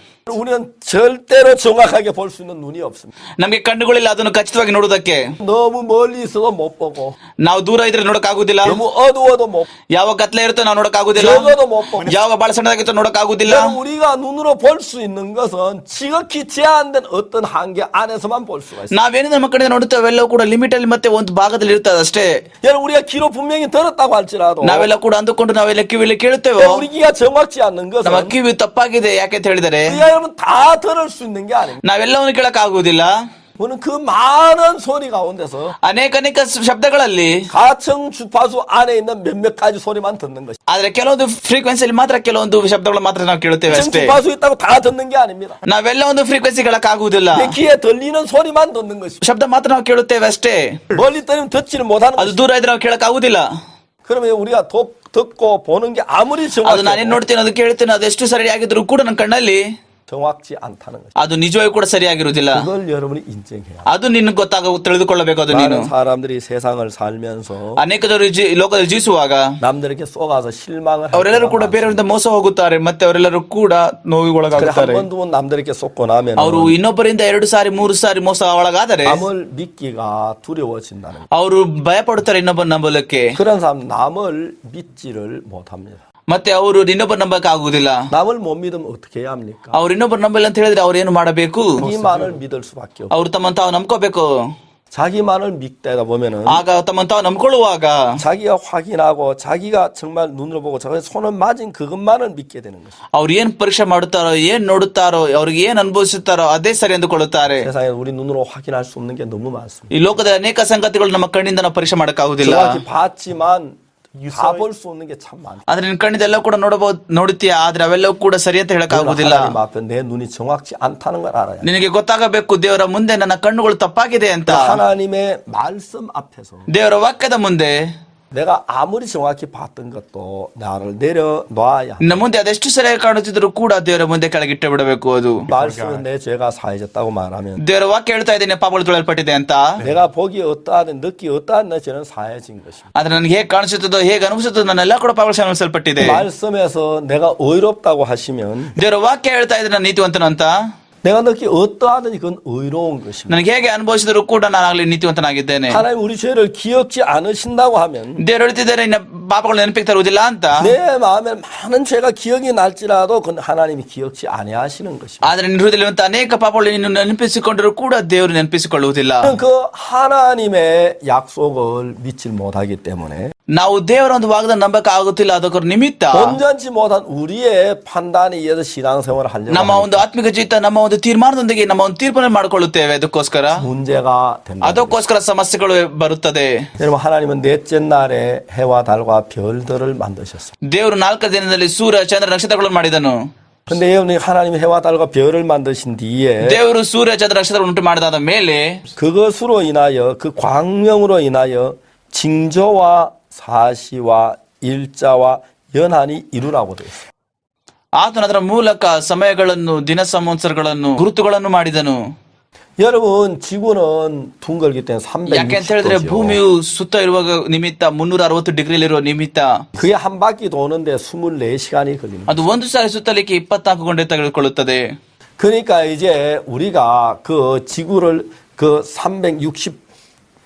우리는 절대로 정확하게 볼 수 있는 눈이 없습니다. ನಮಗೆ ಕಣ್ಣುಗಳಿಲ್ಲ ಅದನ್ನು ಖಚಿತವಾಗಿ ನೋಡುವುದಕ್ಕೆ. 너무 멀리 있어도 못 보고 ನಾವು ದೂರ ಇದ್ರೆ ನೋಡಕ್ ಆಗುದಿಲ್ಲ. 너무 어두워도 못 보고 ಯಾವ ಕತ್ಲೆ ಇರುತ್ತೋ ನಾವು ನೋಡಕ್ ಆಗುದಿಲ್ಲ. 적어도 못 보고 ಯಾವ ಬಹಳ ಸಣ್ಣದಾಗಿರ್ತೋ ನೋಡಕ್ ಆಗುದಿಲ್ಲ. 우리가 눈으로 볼 수 있는 것은 지극히 제한된 어떤 한계 안에서만 볼 수가 있어요. ನಾವೇನು ನಮ್ಮ ಕಡೆ ನೋಡುತ್ತೇವೆ ಅವೆಲ್ಲವೂ ಕೂಡ ಲಿಮಿಟ್ ಅಲ್ಲಿ ಮತ್ತೆ ಒಂದು ಭಾಗದಲ್ಲಿ ಇರ್ತದೆ ಅಷ್ಟೇ. 여러분 우리가 귀로 분명히 들었다고 할지라도 ನಾವೆಲ್ಲ ಕೂಡ ಅಂದುಕೊಂಡು ನಾವೆಲ್ಲ ಕಿವಿಯಲ್ಲಿ ಕೇಳುತ್ತೇವೆ. 우리 귀가 정확지 않는 것은 ನಮ್ಮ ಕಿವಿ ತಪ್ಪಾಗಿದೆ ಯಾಕೆ ಅಂತ ಹೇಳಿದರೆ 우리가 여러분 다 들을 수 있는 게 아닙니다. ನಾವೆಲ್ಲವನ್ನು ಕೇಳಕ್ ಆಗುವುದಿಲ್ಲ. 우리는 그 많은 소리 가운데서 ಅನೇಕ ಶಬ್ದಗಳಲ್ಲಿ 가청 주파수 안에 있는 몇몇 가지 소리만 듣는 것이. ಆದ್ರೆ ಕೆಲವೊಂದು ಫ್ರೀಕ್ವೆನ್ಸಿಯಲ್ಲಿ ಮಾತ್ರ ಕೆಲವೊಂದು ಶಬ್ದಗಳು ಮಾತ್ರ ನಾವು ಕೇಳುತ್ತೇವೆ 가청 ಅಷ್ಟೇ. 주파수 있다고 다 듣는 게 아닙니다. ನಾವೆಲ್ಲ ಒಂದು ಫ್ರೀಕ್ವೆನ್ಸಿ ಕೇಳಕ್ ಆಗುವುದಿಲ್ಲ. 내 귀에 들리는 소리만 듣는 것이. ಶಬ್ದ ಮಾತ್ರ ನಾವು ಕೇಳುತ್ತೇವೆ ಅಷ್ಟೇ. 멀리 떨리면 듣지를 못하는 ಅದು 것이. ದೂರ ಇದ್ರೆ ನಾವು ಕೇಳಕ್ ಆಗುದಿಲ್ಲ. 그러면 우리가 듣고 보는 게 아무리 ಅದು ನಾನೇನ್ 정확해도 ನೋಡ್ತೇನೆ ಅದು ಕೇಳ್ತೇನೆ ಅದೆಷ್ಟು ಸರಿಯಾಗಿದ್ರು ಕೂಡ ನನ್ನ ಕಣ್ಣಲ್ಲಿ 정확지 않다는 것이. ಅದು ನಿಜವಾಗಿ ಕೂಡ ಸರಿಯಾಗಿರುವುದಿಲ್ಲ. 그걸 여러분이 인정해야. ಅದು ನಿನ್ಗೆ ತಿಳಿದುಕೊಳ್ಳಬೇಕು. ಅದು ನೀನು 많은 사람들이 세상을 살면서 ಅನೇಕ ಲೋಕದಲ್ಲಿ ಜೀವಿಸುವಾಗ 남들에게 쏘가서 실망을 ಅವರೆಲ್ಲರೂ ಕೂಡ ಬೇರೆಯವರಿಂದ ಮೋಸ ಹೋಗುತ್ತಾರೆ ಮತ್ತೆ ಅವರೆಲ್ಲರೂ ಕೂಡ ನೋವುಗೊಳಗಾಗುತ್ತಾರೆ. 한번 두 번 남들에게 쏟고 나면 ಅವರು ಇನ್ನೊಬ್ಬರಿಂದ 2 ಸಾರಿ 3 ಸಾರಿ ಮೋಸ ಒಳಗಾದರೆ 남을 믿기가 두려워진다는 거예요. ಅವರು ಭಯ ಪಡುತ್ತಾರೆ ಇನ್ನೊಬ್ಬನ ನಂಬಲಕ್ಕೆ. 그런 사람 남을 믿지를 못합니다. ಮತ್ತೆ ಅವರು ಇನ್ನೊಬ್ಬರ ನಂಬಕ್ ಆಗುವುದಿಲ್ಲ. 남을 못 믿으면 어떻게 해야 합니까? ಅವ್ರು ಇನ್ನೊಬ್ಬರ ನಂಬಲ್ಲ ಅಂತ ಹೇಳಿದ್ರೆ ಅವ್ರು ಏನು ಮಾಡಬೇಕು? 자기만을 믿을 수밖에 없어요. ಅವ್ರು ತಮ್ಮನ್ನು ತಾವು ನಂಬ್ಕೋಬೇಕು. 자기만을 믿다 보면은 ಆಗ ತಮ್ಮನ್ನು ತಾವು ನಂಬ್ಕೊಳ್ಳುವಾಗ 자기가 확인하고 자기가 정말 눈으로 보고 자기 손을 맞은 그것만을 믿게 되는 것이죠. ಅವ್ರು ಏನ್ ಪರೀಕ್ಷೆ ಮಾಡುತ್ತಾರೋ ಏನ್ ನೋಡುತ್ತಾರೋ ಅವ್ರಿಗೆ ಏನ್ ಅನುಭವಿಸುತ್ತಾರೋ ಅದೇ ಸರಿ ಎಂದುಕೊಳ್ಳುತ್ತಾರೆ. 세상에 우리 눈으로 확인할 수 없는 게 너무 많습니다. ಈ ಲೋಕದ ಅನೇಕ ಸಂಗತಿಗಳು ನಮ್ಮ ಕಣ್ಣಿಂದ ನಾವು ಪರೀಕ್ಷೆ ಮಾಡಕ್ಕಾಗುದಿಲ್ಲ. 정확히 봤지만 다 볼 수 없는 게 참 많아요. ಆದ್ರೆ ನಿನ್ ಕಣ್ಣಿಂದ ಎಲ್ಲ ಕೂಡ ನೋಡುತ್ತೀಯ ಆದ್ರೆ ಅವೆಲ್ಲವೂ ಕೂಡ ಸರಿ ಅಂತ ಹೇಳಕ್ ಆಗುದಿಲ್ಲ. 하나님 앞에 내 눈이 정확치 않다는 걸 알아야. ನಿನಗೆ ಗೊತ್ತಾಗಬೇಕು ದೇವರ ಮುಂದೆ ನನ್ನ ಕಣ್ಣುಗಳು ತಪ್ಪಾಗಿದೆ ಅಂತ. 하나님의 말씀 앞에서 ದೇವರ ವಾಕ್ಯದ ಮುಂದೆ 내가 아무리 정확히 봤던 것도 나를 내려놔야. ನಿನ್ನ ಮುಂದೆ ಅದೆಷ್ಟು ಸರಿಯಾಗಿ ಕಾಣುತ್ತಿದ್ರು ಕೂಡ ದೇವರ ಮುಂದೆ ಕೆಳಗಿಟ್ಟು ಬಿಡಬೇಕು. ಅದು 말씀은 내 죄가 사해졌다고 말하면 ದೇವರ ವಾಕ್ಯ ಹೇಳ್ತಾ ಇದ್ದೇನೆ ಪಾಪಗಳು ತೊಳೆಯಲ್ಪಟ್ಟಿದೆ ಅಂತ. 내가 보기 어떠하든 듣기 어떠한 내 죄는 사해진 것입니다. ಆದ್ರೆ ನನಗೆ ಹೇಗೆ ಕಾಣಿಸುತ್ತದೋ ಹೇಗೆ ಅನುಭವಿಸುತ್ತದೋ ನನ್ನೆಲ್ಲ ಕೂಡ ಪಾಪಗಳು ಕ್ಷಮಿಸಲ್ಪಟ್ಟಿದೆ. 말씀에서 내가 의롭다고 하시면 ದೇವರ ವಾಕ್ಯ ಹೇಳ್ತಾ ಇದ್ರೆ ನಾನು ನೀತಿವಂತನು ಅಂತ. 내가 느끼 어떠하든지 그건 의로운 것입니다. ನನಗೆ ಹೇಗೆ ಅನುಭವಿಸಿದರೂ ಕೂಡ ನಾನಾಗಲಿ ನೀತಿವಂತನಾಗಿದ್ದೇನೆ. 하나님 우리 죄를 기억지 않으신다고 하면 ದೇವರು ಹೇಳ್ತಿದ್ದಾರೆ ನಿನ್ನ ಪಾಪಗಳು ನೆನಪಿಗೆ ತರುವುದಿಲ್ಲ ಅಂತ. 내 마음에 많은 죄가 기억이 날지라도 그건 하나님이 기억지 아니하시는 것입니다. ಆದ್ರೆ ನಿನ್ನ ಹೃದಯದಲ್ಲಿರುವಂತಹ ಅನೇಕ ಪಾಪಗಳು ನೀನು ನೆನಪಿಸಿಕೊಂಡರೂ ಕೂಡ ದೇವರು ನೆನಪಿಸಿಕೊಳ್ಳುವುದಿಲ್ಲ. 그 하나님의 약속을 믿지 못하기 때문에 ನಾವು ದೇವರ ಒಂದು ವಾಗ್ದಾನ ನಂಬಕ್ಕೆ ಆಗುತ್ತಿಲ್ಲ. ಅದಕ್ಕೋರ ನಿಮಿತ್ತ 온전치 못한 우리의 판단에 의해서 신앙생활을 하려고 ನಮ್ಮ ಒಂದು ಆತ್ಮಿಕ ಜೀವಿತ ನಮ್ಮ ಒಂದು ತೀರ್ಮಾನದೊಂದಿಗೆ ನಮ್ಮ ಒಂದು ತೀರ್ಪನ್ನು ಮಾಡಿಕೊಳ್ಳುತ್ತೇವೆ. ಅದಕ್ಕೋಸ್ಕರ 문제가 된다. ಅದಕ್ಕೋಸ್ಕರ ಸಮಸ್ಯೆಗಳು ಬರುತ್ತದೆ. 여러분 하나님은 넷째 날에 해와 달과 별들을 만드셨습니다. ದೇವರು 4 ದಿನದಲ್ಲಿ ಸೂರ್ಯ ಚಂದ್ರ ನಕ್ಷತ್ರಗಳನ್ನು ಮಾಡಿದನು. 근데 여러분 하나님이 해와 달과 별을 만드신 뒤에 ದೇವರು ಸೂರ್ಯ ಚಂದ್ರ ನಕ್ಷತ್ರಗಳನ್ನು ಉಂಟು ಮಾಡಿದಾದ ಮೇಲೆ 그것으로 인하여 그 광명으로 인하여 징조와 사시와 일자와 연한이 이루라고 되어 있어요. ಆತನು ಅದರ ಮೂಲಕ ಸಮಯಗಳನ್ನು ದಿನ ಸಂವತ್ಸರಗಳನ್ನು ಗುರುತುಗಳನ್ನು ಮಾಡಿದನು. 여러분 지구는 둥글기 때문에 ಯಾಕೆ ಅಂತ ಹೇಳಿದ್ರೆ 360도죠. ಭೂಮಿಯು ಸುತ್ತ ಇರುವಾಗ ನಿಮಿತ್ತ 360 ಡಿಗ್ರಿಲಿರುವ ನಿಮಿತ್ತ 그게 한 바퀴 도는데 24시간이 걸립니다. ಅದು ಒಂದು ಸಾರಿ ಸುತ್ತಲಿಕ್ಕೆ 24 ಗಂಟೆ ತೆಗೆದುಕೊಳ್ಳುತ್ತದೆ. 그러니까 이제 우리가 그 지구를 그 360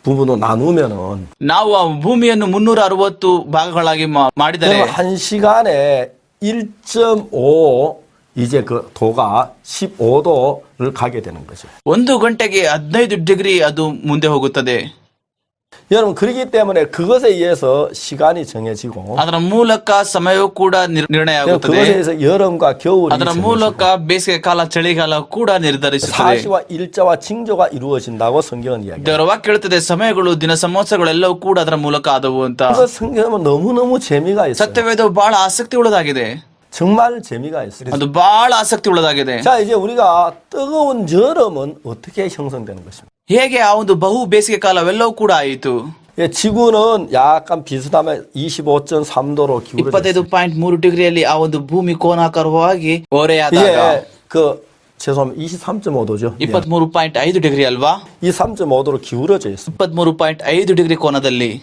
부분으로 나누면은 ನಾವು ಆ ಭೂಮಿಯನ್ನು 360 ಭಾಗಗಳಾಗಿ ಮಾಡಿದರೆ 한 시간에 1.5 이제 그 도가 15도를 가게 되는 거죠. ಒಂದು ಗಂಟೆಗೆ 15 ಡಿಗ್ರಿ ಅದು ಮುಂದೆ ಹೋಗುತ್ತದೆ. 여러분 그렇기 때문에 그것에 의해서 시간이 정해지고 ಅದರ ಮೂಲಕ ಸಮಯವೂ ಕೂಡ ನಿರ್ಣಯ ಆಗುತ್ತದೆ. 그것에 의해서 여름과 겨울이 ಅದರ ಮೂಲಕ ಬೇಸಿಗೆ ಕಾಲ ಚಳಿಗಾಲ ಕೂಡ ನಿರ್ಧರಿಸುತ್ತದೆ. 사시와 일자와 징조가 이루어진다고 성경은 이야기해요. ದೇವರ ವಾಕ್ಯ ಹೇಳುತ್ತದೆ ಸಮಯಗಳು ದಿನ ಸಂವತ್ಸರಗಳು ಎಲ್ಲವೂ ಕೂಡ ಅದರ ಮೂಲಕ ಆದವು ಅಂತ. 그 성경은 너무너무 재미가 있어요. ಸತ್ಯವೇದವು ಬಹಳ ಆಸಕ್ತಿ ಉಳ್ಳದಾಗಿದೆ. 정말 재미가 있어요. ಅದು ಬಹಳ ಆಸಕ್ತಿ ಉಳ್ಳದಾಗಿದೆ. 자 이제 우리가 뜨거운 여름은 어떻게 형성되는 것입니까? ಹೇಗೆ ಆ ಒಂದು ಬಹು ಬೇಸಿಗೆ ಕಾಲವೆಲ್ಲವೂ ಕೂಡ ಆಯಿತು. 예, 지구는 약간 비슷하면 25.3도로 기울어져 있어요. 25.3 ಡಿಗ್ರಿಯಲ್ಲಿ ಆ ಒಂದು ಭೂಮಿ ಕೋನಾಕಾರವಾಗಿ ಓರೆಯಾದಾಗ 예, 그 죄송합니다. 23.5도죠. 23.5 ಡಿಗ್ರಿ ಅಲ್ವಾ? 이 3.5도로 기울어져 있어요. 23.5 ಡಿಗ್ರಿ ಕೋನದಲ್ಲಿ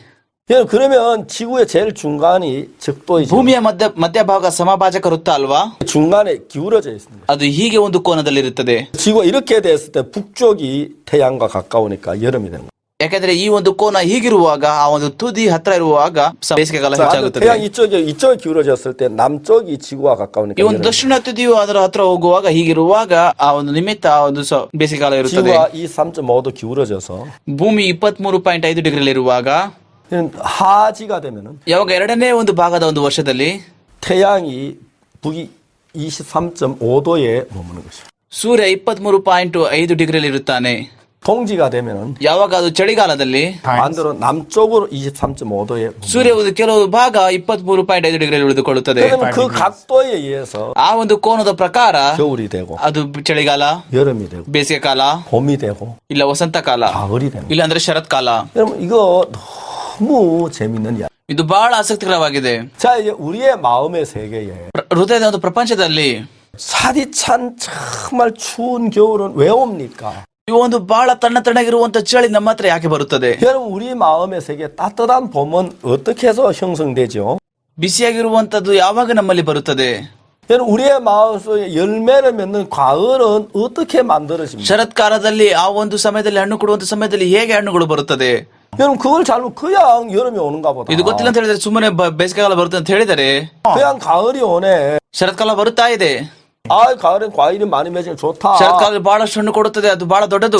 예, 그러면 지구의 제일 중간이 적도이죠. ಭೂಮಿಯ ಮಧ್ಯಭಾಗ ಸಮಭಾಜಕ ವೃತ್ತ ಅಲ್ವಾ? 중간에 기울어져 있습니다. ಅದು ಹೀಗೆ ಒಂದು ಕೋನದಲ್ಲಿರುತ್ತದೆ. 지구가 이렇게 됐을 때 북쪽이 태양과 가까우니까 여름이 되는 거예요. ಯಾಕಂದ್ರೆ ಈ ಒಂದು ಕೋನ ಹೀಗಿರುವಾಗ ಆ ಒಂದು ತುದಿ ಹತ್ರ ಇರುವಾಗ ಬೇಸಿಗೆಗಾಲ ಹೆಚ್ಚಾಗುತ್ತದೆ. 태양 이쪽에 기울어졌을 때 남쪽이 지구와 가까우니까 ಈ ಒಂದು ದಕ್ಷಿಣ ತುದಿಯು ಅದರ ಹತ್ರ ಹೋಗುವಾಗ ಹೀಗಿರುವಾಗ ಆ ಒಂದು ನಿಮಿತ್ತ ಆ ಒಂದು ಬೇಸಿಗೆಗಾಲ ಇರುತ್ತದೆ. 지구가 이 3.5도 기울어져서 ಭೂಮಿ 23.5 ಡಿಗ್ರಿಯಲ್ಲಿ ಇರುವಾಗ 하지가 되면은 ಯಾವಾಗ ಎರಡನೇ ಒಂದು ಭಾಗದ ಒಂದು ವರ್ಷದಲ್ಲಿ 태양이 북이 23.5도에 머무는 것이죠. ಸೂರ್ಯ 23.5 ಡಿಗ್ರಿಯಲ್ಲಿ ಇರುತ್ತಾನೆ. 동지가 되면은 ಯಾವಾಗ ಅದು ಚಳಿಗಾಲದಲ್ಲಿ 반대로 남쪽으로 23.5도에 ಸೂರ್ಯ ಕೆಲವು ಭಾಗ 23.5 ಡಿಗ್ರಿಯಲ್ಲಿ ಉಳಿದುಕೊಳ್ಳುತ್ತದೆ. 그러면 그 각도에 의해서 ಆ ಒಂದು ಕೋನದ ಪ್ರಕಾರ 겨울이 되고 ಅದು ಚಳಿಗಾಲ, 여름이 되고 ಬೇಸಿಗೆ ಕಾಲ, 봄이 되고 ಇಲ್ಲ ವಸಂತ ಕಾಲ, 가을이 되는 ಇಲ್ಲ ಅಂದ್ರೆ ಶರತ್ ಕಾಲ. 여러분 이거 너무 재밌는 이야기. ಇದು ಬಹಳ ಆಸಕ್ತಿಕರವಾಗಿದೆ. 자 이제 우리의 마음의 세계에 ಹೃದಯದ ಒಂದು ಪ್ರಪಂಚದಲ್ಲಿ 차디찬 정말 추운 겨울은 왜 옵니까? ಈ ಒಂದು ಬಹಳ ತಣ್ಣಗಿರುವಂತ ಚಳಿ ನಮ್ಮ ಹತ್ರ ಯಾಕೆ ಬರುತ್ತದೆ? 여러분 우리 마음의 세계 따뜻한 봄은 어떻게 해서 형성되죠? ಬಿಸಿಯಾಗಿರುವಂತದ್ದು ಯಾವಾಗ ನಮ್ಮಲ್ಲಿ ಬರುತ್ತದೆ? 여러분 우리의 마음속에 열매를 맺는 가을은 어떻게 만들어집니까? ಶರತ್ ಕಾಲದಲ್ಲಿ ಆ ಒಂದು ಸಮಯದಲ್ಲಿ ಹಣ್ಣು ಕೊಡುವಂತ ಸಮಯದಲ್ಲಿ ಹೇಗೆ ಹಣ್ಣುಗಳು ಬರುತ್ತದೆ? 여러분 그걸 잘못 그냥 여름이 오는가 보다. ಇದು ಗೊತ್ತಿಲ್ಲ ಅಂತ ಹೇಳಿದ್ರೆ ಸುಮ್ಮನೆ ಬೇಸಿಗೆಕಾಲ ಬರುತ್ತೆ ಅಂತ ಹೇಳಿದರೆ 그냥 가을이 오네. ಶರತ್ಕಾಲ ಬರುತ್ತಾ ಇದೆ. 아 가을엔 과일이 많이 맺으면 좋다. ಶರತ್ಕಾಲದಲ್ಲಿ ಬಹಳಷ್ಟು ಹಣ್ಣು ಕೊಡುತ್ತದೆ, ಅದು ಬಹಳ ದೊಡ್ಡದು.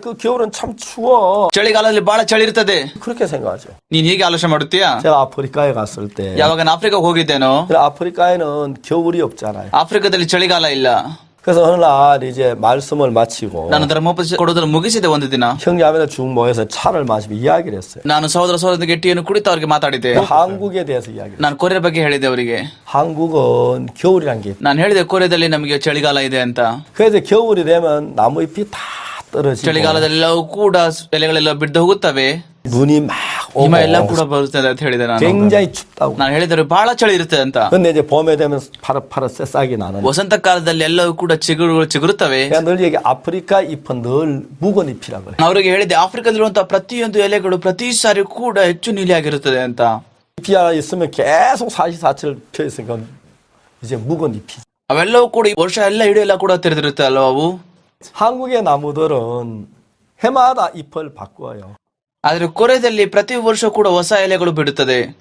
그 겨울은 참 추워. ಚಳಿಗಾಲದಲ್ಲಿ ಬಹಳ ಚಳಿ ಇರ್ತದೆ. 그렇게 생각하죠. ನೀನ್ ಹೇಗೆ ಆಲೋಚನೆ ಮಾಡುತ್ತೀಯಾ? 제가 아프리카에 갔을 때 ಯಾವಾಗ ನಾನು ಆಫ್ರಿಕಾಗೆ ಹೋಗಿದ್ದೇನೋ 아프리카에는 겨울이 없잖아요. ಆಫ್ರಿಕಾದಲ್ಲಿ ಚಳಿಗಾಲ ಇಲ್ಲ. 그래서 어느 날 이제 말씀을 마치고 ನಾನು ಧರ್ಮೋಪದೇಶ ಕೊಡೋದನ್ನು ಮುಗಿಸಿದೆ ಒಂದು ದಿನ. 형제자매들 쭉 모여서 차를 마시고 이야기를 했어요. ನಾನು ಸಹೋದರ ಸಹೋದರಿಗೆ ಟೀಯನ್ನು ಕುಡಿತು ಅವರಿಗೆ ಮಾತಾಡಿದೆ. 한국에 대해서 이야기를. ನಾನು ಕೊರಿಯಾ ಬಗ್ಗೆ ಹೇಳಿದೆ ಅವರಿಗೆ. 한국은 겨울이란 게. ನಾನು ಹೇಳಿದೆ ಕೊರಿಯಾದಲ್ಲಿ ನಮಗೆ ಚಳಿಗಾಲ ಇದೆ ಅಂತ. 그래서 겨울이 되면 나무 잎이 다 떨어지고 ಚಳಿಗಾಲದಲ್ಲೆಲ್ಲವೂ ಕೂಡ ಎಲೆಗಳೆಲ್ಲ ಬಿದ್ದು ಹೋಗುತ್ತವೆ, 눈이 막 ಹಿಮ ಎಲ್ಲ 오고 ಕೂಡ ಬರುತ್ತದೆ ಅಂತ ಹೇಳಿದೆ ನಾನು. 굉장히 춥다고. ನಾನು ಹೇಳಿದರೆ ಬಹಳ ಚಳಿ ಇರುತ್ತೆ ಅಂತ. 근데 이제 봄에 되면 파릇파릇 새싹이 나는. ವಸಂತ ಕಾಲದಲ್ಲಿ ಎಲ್ಲವೂ ಕೂಡ ಚಿಗುರುತ್ತವೆ. 내가 늘 얘기 아프리카 잎은 늘 묵은 잎이라고 그래. ಅವರಿಗೆ ಹೇಳಿದೆ ಆಫ್ರಿಕಾದಲ್ಲಿರುವಂತಹ ಪ್ರತಿಯೊಂದು ಎಲೆಗಳು ಪ್ರತಿ ಸಾರಿ ಕೂಡ ಹೆಚ್ಚು ನೀಲಿಯಾಗಿರುತ್ತದೆ ಅಂತ. 잎이 하나 있으면 계속 44철 펴 있으니까 이제 묵은 잎이. ಅವೆಲ್ಲವೂ ಕೂಡ ವರ್ಷ ಎಲ್ಲ ಇಡೀ ಎಲ್ಲ ಕೂಡ ತೆರೆದಿರುತ್ತೆ ಅಲ್ವಾ ಅವು. 한국의 나무들은 해마다 잎을 바꾸어요. ಆದ್ರೆ ಕೊರಿಯಾದಲ್ಲಿ ಪ್ರತಿ ವರ್ಷ ಕೂಡ ಹೊಸ ಎಲೆಗಳು ಬಿಡುತ್ತದೆ.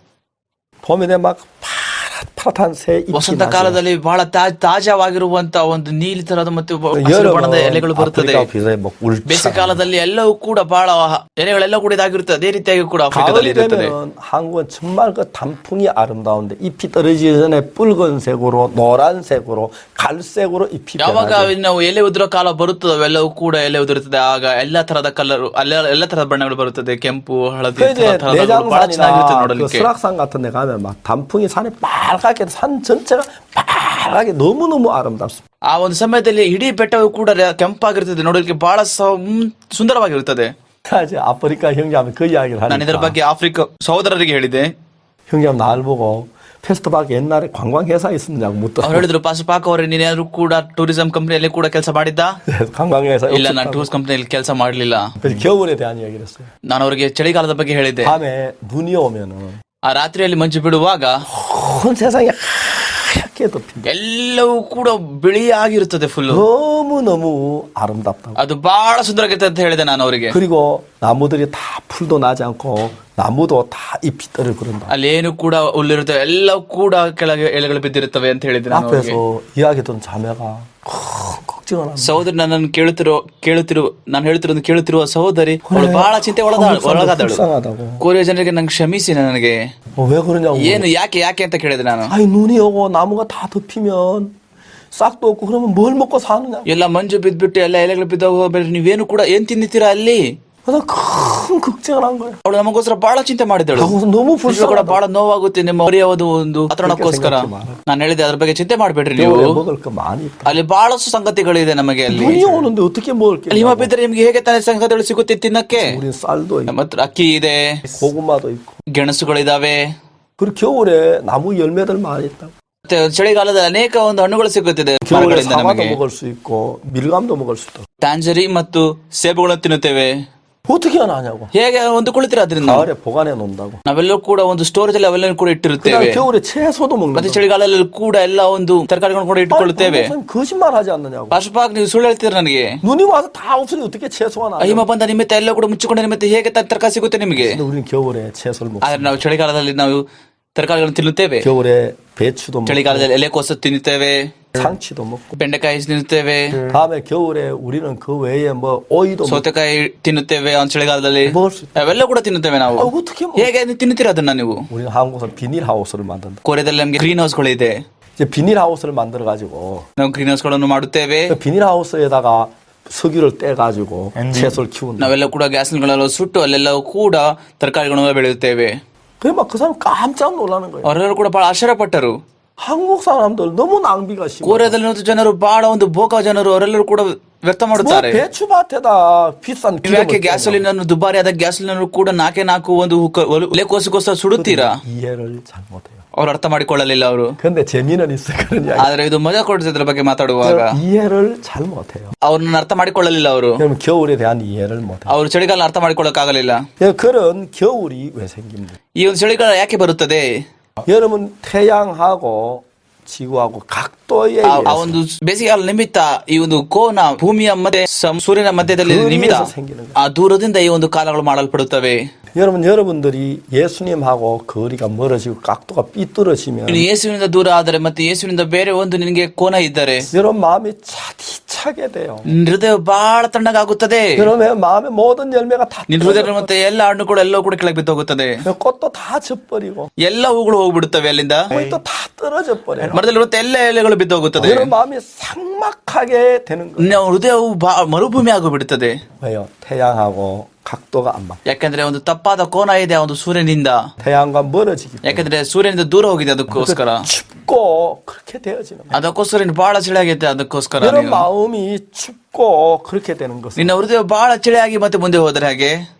봄에 되면 막 파릇파릇한 새 잎이 ವಸಂತ 나죠. ಕಾಲದಲ್ಲಿ ಬಹಳ ತಾಜಾವಾಗಿರುವಂತಹ ಒಂದು ನೀಲಿ ತರಹದ ಮತ್ತು ಹಸಿರು ಬಣ್ಣದ ಎಲೆಗಳು ಬರುತ್ತದೆ. 아프리카 비슷하게 막 울창. ಬೇಸಿಗೆ ಕಾಲದಲ್ಲಿ ಎಲ್ಲವೂ ಕೂಡ ಬಹಳ ಎಲೆಗಳೆಲ್ಲ ಕೂಡ ಇದಾಗಿರುತ್ತೆ. ಅದೇ ರೀತಿಯಾಗಿ ಕೂಡ ಆಫ್ರಿಕಾದಲ್ಲಿ 가을이 ಇರುತ್ತದೆ. 되면 한국은 정말 그 단풍이 아름다운데 잎이 떨어지기 전에 붉은색으로 노란색으로 갈색으로 잎이 ಯಾವಾಗ 변하죠. ನಾವು ಎಲೆ ಉದುರೋ ಕಾಲ ಬರುತ್ತದೆ ಅವೆಲ್ಲವೂ ಕೂಡ ಎಲೆ ಉದುರುತ್ತದೆ. ಆಗ ಎಲ್ಲಾ ತರಹದ ಕಲರ್ ಎಲ್ಲ ತರಹದ ಬಣ್ಣಗಳು ಬರುತ್ತದೆ. ಕೆಂಪು, ಹಳದಿ 그 이제 ಬಹಳ ಚೆನ್ನಾಗಿರುತ್ತೆ 내장산이나 그 ನೋಡಲಿಕ್ಕೆ. 설악산 같은 데 가면 막 단풍이 산에 빨갛게 산 전체가 빨갛게 너무너무 아름답습니다. ಆ ಒಂದು ಸಮಯದಲ್ಲಿ ಇಡೀ ಬೆಟ್ಟವು ಕೂಡ ಕೆಂಪಾಗಿರುತ್ತದೆ. ನೋಡಲಿಕ್ಕೆ ಬಹಳ ಸುಂದರವಾಗಿರುತ್ತದೆ. 이제 아프리카 형제하면 그 이야기를 ನಾನು ಇದರ 하니까 ಬಗ್ಗೆ ಆಫ್ರಿಕಾ ಸಹೋದರರಿಗೆ ಹೇಳಿದೆ. 형제하면 나를 보고 페스트밖에 옛날에 관광회사 있었냐고 ಅವ್ರು 묻더라고요. ಹೇಳಿದ್ರು, ಪಾಕ್ ಅವರೇ ನೀನೇನಾದ್ರು ಕೂಡ ಟೂರಿಸಂ ಕಂಪನಿಯಲ್ಲಿ ಕೂಡ ಕೆಲಸ ಮಾಡಿದ್ದ? 관광회사 ಇಲ್ಲ, ನಾನು 없었다고. ಟೂರಿಸ್ಟ್ ಕಂಪನಿಯಲ್ಲಿ ಕೆಲಸ ಮಾಡಲಿಲ್ಲ. 그래서 겨울에 대한 얘기를 했어요. ನಾನು ಅವರಿಗೆ ಚಳಿಗಾಲದ ಬಗ್ಗೆ ಹೇಳಿದೆ. 밤에 눈이 오면은 ಆ ರಾತ್ರಿಯಲ್ಲಿ ಮಂಜು ಬಿಡುವಾಗ 온 세상이 하얗게 덮인다. ಎಲ್ಲವೂ ಕೂಡ ಬಿಳಿಯಾಗಿರುತ್ತದೆ ಫುಲ್. 너무너무 아름답다고. ಅದು ಬಹಳ ಸುಂದರವಾಗಿರುತ್ತೆ ಅಂತ ಹೇಳಿದೆ ನಾನು ಅವರಿಗೆ. 그리고 나무들이 다 풀도 나지 않고 나무도 다 잎이 떨어 그런다. ಅಲ್ಲಿ ಏನು ಕೂಡ ಹುಲ್ಲಿರುತ್ತವೆ, ಎಲ್ಲವೂ ಕೂಡ ಕೆಳಗೆ ಎಲೆಗಳು ಬಿದ್ದಿರುತ್ತವೆ ಅಂತ ಹೇಳಿದೆ ನಾನು ಅವರಿಗೆ. 앞에서 이야기 듣는 자매가 걱정을 합니다. ಸಹೋದರಿ ನನ್ನನ್ನು ನಾನು ಕೇಳುತ್ತಿರುವ ಸಹೋದರಿ ಅವಳು ಬಹಳ ಚಿಂತೆ ಒಳಗಾದಳು. 불쌍하다고. ಕೊರಿಯಾ ಜನರಿಗೆ ನಂಗೆ ಕ್ಷಮಿಸಿ, ನನಗೆ 왜 그러냐고. ಏನು ಯಾಕೆ ಅಂತ ಕೇಳಿದೆ ನಾನು. 아니 눈이 오고 나무가 다 덮이면 싹도 없고 그러면 뭘 먹고 사느냐. ಎಲ್ಲ ಮಂಜು ಬಿದ್ಬಿಟ್ಟು ಎಲ್ಲ ಎಲೆಗಳು ಬಿದ್ದೋಗ ನೀವೇನು ಕೂಡ ಏನ್ ತಿನ್ನಿತೀರಾ ಅಲ್ಲಿ? 그래서 큰 걱정을 한 거예요. ಅವಳು ನಮಗೋಸ್ಕರ ಬಹಳ ಚಿಂತೆ ಮಾಡಿದಳು. 하고서 너무 ಕೂಡ 불쌍하다. ಬಹಳ ನೋವಾಗುತ್ತೆ ನಿಮ್ಮ ಮರೆಯುವುದು ಒಂದು ಆತರಣಕ್ಕೋಸ್ಕರ. ನಾನು ಹೇಳಿದೆ ಅದ್ರ ಬಗ್ಗೆ ಚಿಂತೆ ಮಾಡ್ಬೇಡ್ರಿ ನೀವು. 겨울에 먹을 거 많이 있다. ಅಲ್ಲಿ ಬಹಳಷ್ಟು ಸಂಗತಿಗಳಿದೆ ನಮಗೆ ಅಲ್ಲಿ. 눈이 오는데 어떻게 먹을 게 ಅಲ್ಲಿ ಹಿಮ ಬಿದ್ದರೆ ನಿಮ್ಗೆ ಹೇಗೆ ತಾನೇ ಸಂಗತಿಗಳು ಸಿಗುತ್ತೆ ತಿನ್ನಕ್ಕೆ? 우린 쌀도 있고 ನಮ್ಮ ಹತ್ರ ಅಕ್ಕಿ ಇದೆ, 고구마도 있고. ಗೆಣಸುಗಳಿದಾವೆ, 그리고 겨울에 나무 열매들 많이 있다고. ಮತ್ತೆ ಚಳಿಗಾಲದ ಅನೇಕ ಒಂದು ಹಣ್ಣುಗಳು ಸಿಗುತ್ತದೆ 겨울에 ಮರಗಳಿಂದ 사과도 ನಮಗೆ. 먹을 수 있고 밀감도 먹을 수 있다. ಟ್ಯಾಂಜರಿ ಮತ್ತು ಸೇಬುಗಳನ್ನು ತಿನ್ನುತ್ತೇವೆ. 어떻게 하냐고. ಹೇಗೆ ಹೊಂದಿಕೊಳ್ಳುತ್ತೀರಾ ಅದರಿಂದ? 가을에 보관해 놓는다고. ನಾವೆಲ್ಲರೂ ಕೂಡ ಒಂದು ಸ್ಟೋರೇಜ್ ಅಲ್ಲಿ ಅವೆಲ್ಲರೂ ಕೂಡ ಇಟ್ಟಿರುತ್ತೇವೆ. 그다음 겨울에 채소도 ಮತ್ತೆ 먹는다. ಚಳಿಗಾಲದಲ್ಲಿ ಕೂಡ ಎಲ್ಲ ಒಂದು ತರಕಾರಿಗಳನ್ನು ಕೂಡ ಇಟ್ಟುಕೊಳ್ಳುತ್ತೇವೆ. 거짓말하지 않느냐고. ಪಾಶುಪಾಕ್ ನೀವು ಸುಳ್ಳು ಹೇಳ್ತೀರ ನನಗೆ. 눈이 와서 다 없으니 어떻게 채소가 나? ಹಿಮ ಬಂದ ನಿಮಿತ್ತ ಎಲ್ಲ ಕೂಡ ಮುಚ್ಚಿಕೊಂಡ ನಿಮಿತ್ತ ಹೇಗೆ ತರಕಾರಿ ಸಿಗುತ್ತೆ ನಿಮಗೆ? 근데 우리는 겨울에 채소를 먹고. ಆದ್ರೆ ನಾವು ಚಳಿಗಾಲದಲ್ಲಿ ನಾವು ತರಕಾರಿಗಳನ್ನು ತಿನ್ನುತ್ತೇವೆ. 겨울에 배추도 먹고. ಚಳಿಗಾಲದಲ್ಲಿ ಎಲೆಕೋಸು ತಿನ್ನುತ್ತೇವೆ, 상치도 먹고. ಬೆಂಡೆಕಾಯಿ ತಿನ್ನುತ್ತೇವೆ, 다음에 겨울에 우리는 그 외에 뭐 오이도 먹고. ಸೌತೆಕಾಯಿ ತಿನ್ನುತ್ತೇವೆ. ಚಳಿಗಾಲದಲ್ಲಿ 먹을 수 있다. ಅವೆಲ್ಲ ಕೂಡ ತಿನ್ನುತ್ತೇವೆ ನಾವು. 어떻게 먹어? ಹೇಗೆ ತಿನ್ನುತ್ತೀರಾ ಅದನ್ನ ನೀವು? 우리는 한국에서 비닐하우스를 만든다. ಕೊರಿಯಾದಲ್ಲಿ ನಮಗೆ ಗ್ರೀನ್ ಹೌಸ್ಗಳು ಇದೆ. 이제 비닐하우스를 만들어 가지고 ನಾವು ಗ್ರೀನ್ ಹೌಸ್ಗಳನ್ನು ಮಾಡುತ್ತೇವೆ. 그 비닐하우스에다가 석유를 떼 가지고 채소를 키운다. ನಾವೆಲ್ಲ ಕೂಡ ಗ್ಯಾಸ್ಗಳೆಲ್ಲ ಸುಟ್ಟು ಅಲ್ಲೆಲ್ಲವೂ ಕೂಡ ತರಕಾರಿಗಳನ್ನು ಬೆಳೆಯುತ್ತೇವೆ. 그래 막 그 사람 깜짝 놀라는 거예요. ಅವರೆಲ್ಲರೂ ಕೂಡ ಬಹಳ ಆಶ್ಚರ್ಯಪಟ್ಟರು. 한국 사람들 너무 낭비가 심해. ಕೊರಿಯಾದಲ್ಲಿರುವ ಜನರು ಬಹಳ ಒಂದು ಬೋಕ ಜನರು, ಅವರೆಲ್ಲರೂ ಕೂಡ ವ್ಯರ್ಥ ಮಾಡುತ್ತಾರೆ. 배추밭에다 비싼 ಯಾಕೆ ಗ್ಯಾಸೋಲಿನ್ ಅನ್ನು ದುಬಾರಿಯಾದ ಗ್ಯಾಸೋಲಿನ್ ಅನ್ನು ಕೂಡ ನಾಲ್ಕು ಒಂದು ಎಲೆಕೋಸಿಗೋಸ್ಕರ ಸುಡುತ್ತೀರಾ? 이해를 잘못해요. ಅವ್ರು ಅರ್ಥ ಮಾಡಿಕೊಳ್ಳಲಿಲ್ಲ ಅವರು. 근데 재미는 있어 그런 이야기. ಆದ್ರೆ ಇದು ಮಜಾ ಕೊಡ್ತದೆ ಇದ್ರ ಬಗ್ಗೆ ಮಾತಾಡುವಾಗ. 이해를 잘못해요. ಅವ್ರನ್ನ ಅರ್ಥ ಮಾಡಿಕೊಳ್ಳಲಿಲ್ಲ ಅವರು. 그럼 겨울에 대한 이해를 못해요. ಅವರು ಚಳಿಗಾಲ ಅರ್ಥ ಮಾಡಿಕೊಳ್ಳಕ್ಕಾಗಲಿಲ್ಲ. 그런 겨울이 왜 생깁니까? ಈ ಒಂದು ಚಳಿಗಾಲ ಯಾಕೆ ಬರುತ್ತದೆ? 여러분 태양하고 지구하고 각도의 ಆ ಒಂದು ಬೇಸಿಗೆಗಾಲ ನಿಮಿತ್ತ ಈ ಒಂದು ಕೋನ ಭೂಮಿಯ ಮಧ್ಯೆ ಸೂರ್ಯನ ಮಧ್ಯದಲ್ಲಿ ನಿಮಿತ್ತ ಆ ದೂರದಿಂದ ಈ ಒಂದು ಕಾಲಗಳು ಮಾಡಲ್ಪಡುತ್ತವೆ. 여러분들이 예수님하고 거리가 멀어지고 각도가 삐뚤어지면 ಯೇಸುವಿನಿಂದ ದೂರ ಆದರೆ ಮತ್ತೆ ಯೇಸುವಿನಿಂದ ಬೇರೆ ಒಂದು ನಿನಗೆ ಕೋನ ಇದ್ದರೆ 여러분 마음이 차디차게 돼요. ಹೃದಯ ಬಹಳ ತಣ್ಣಗಾಗುತ್ತದೆ. 여러분 마음의 모든 열매가 다 ನಿನ್ನ ಹೃದಯ ಮತ್ತೆ ಎಲ್ಲ ಹಣ್ಣುಗಳು ಎಲ್ಲವೂ ಕೂಡ ಕೆಳಗೆ ಬಿದ್ದು ಹೋಗುತ್ತದೆ. 꽃도 다 젖버리고 ಎಲ್ಲ ಹೂಗಳು ಹೋಗ್ಬಿಡುತ್ತವೆ ಅಲ್ಲಿಂದ. 또 다 떨어져 버려요. ಮರದಲ್ಲಿರುತ್ತೆ ಎಲ್ಲ ಎಲೆಗಳು ಬಿದ್ದು ಹೋಗುತ್ತದೆ. 여러분 마음이 삭막하게 되는 거예요. ನಿಮ್ಮ ಹೃದಯವು ಮರುಭೂಮಿ ಆಗೋಗ್ಬಿಡುತ್ತದೆ. 왜요? 태양하고 각도가 안 맞. ಯಾಕಂದ್ರೆ ಒಂದು ತಪ್ಪಾದ ಕೋನ ಇದೆ ಆ ಒಂದು ಸೂರ್ಯನಿಂದ. 태양과 멀어지기 때문에. ಯಾಕಂದ್ರೆ ಸೂರ್ಯನಿಂದ ದೂರ ಹೋಗಿದೆ ಅದಕ್ಕೋಸ್ಕರ. 춥고 그렇게 되어지는 거예요. ಅದಕ್ಕೋಸ್ಕರ ಬಹಳ ಚಳಿಯಾಗಿದೆ ಅದಕ್ಕೋಸ್ಕರ. 여러분 마음이 춥고 그렇게 되는 것은 ನಿನ್ನ ಹೃದಯ ಬಹಳ ಚಳಿಯಾಗಿ ಮತ್ತೆ ಮುಂದೆ ಹೋದರೆ ಹಾಗೆ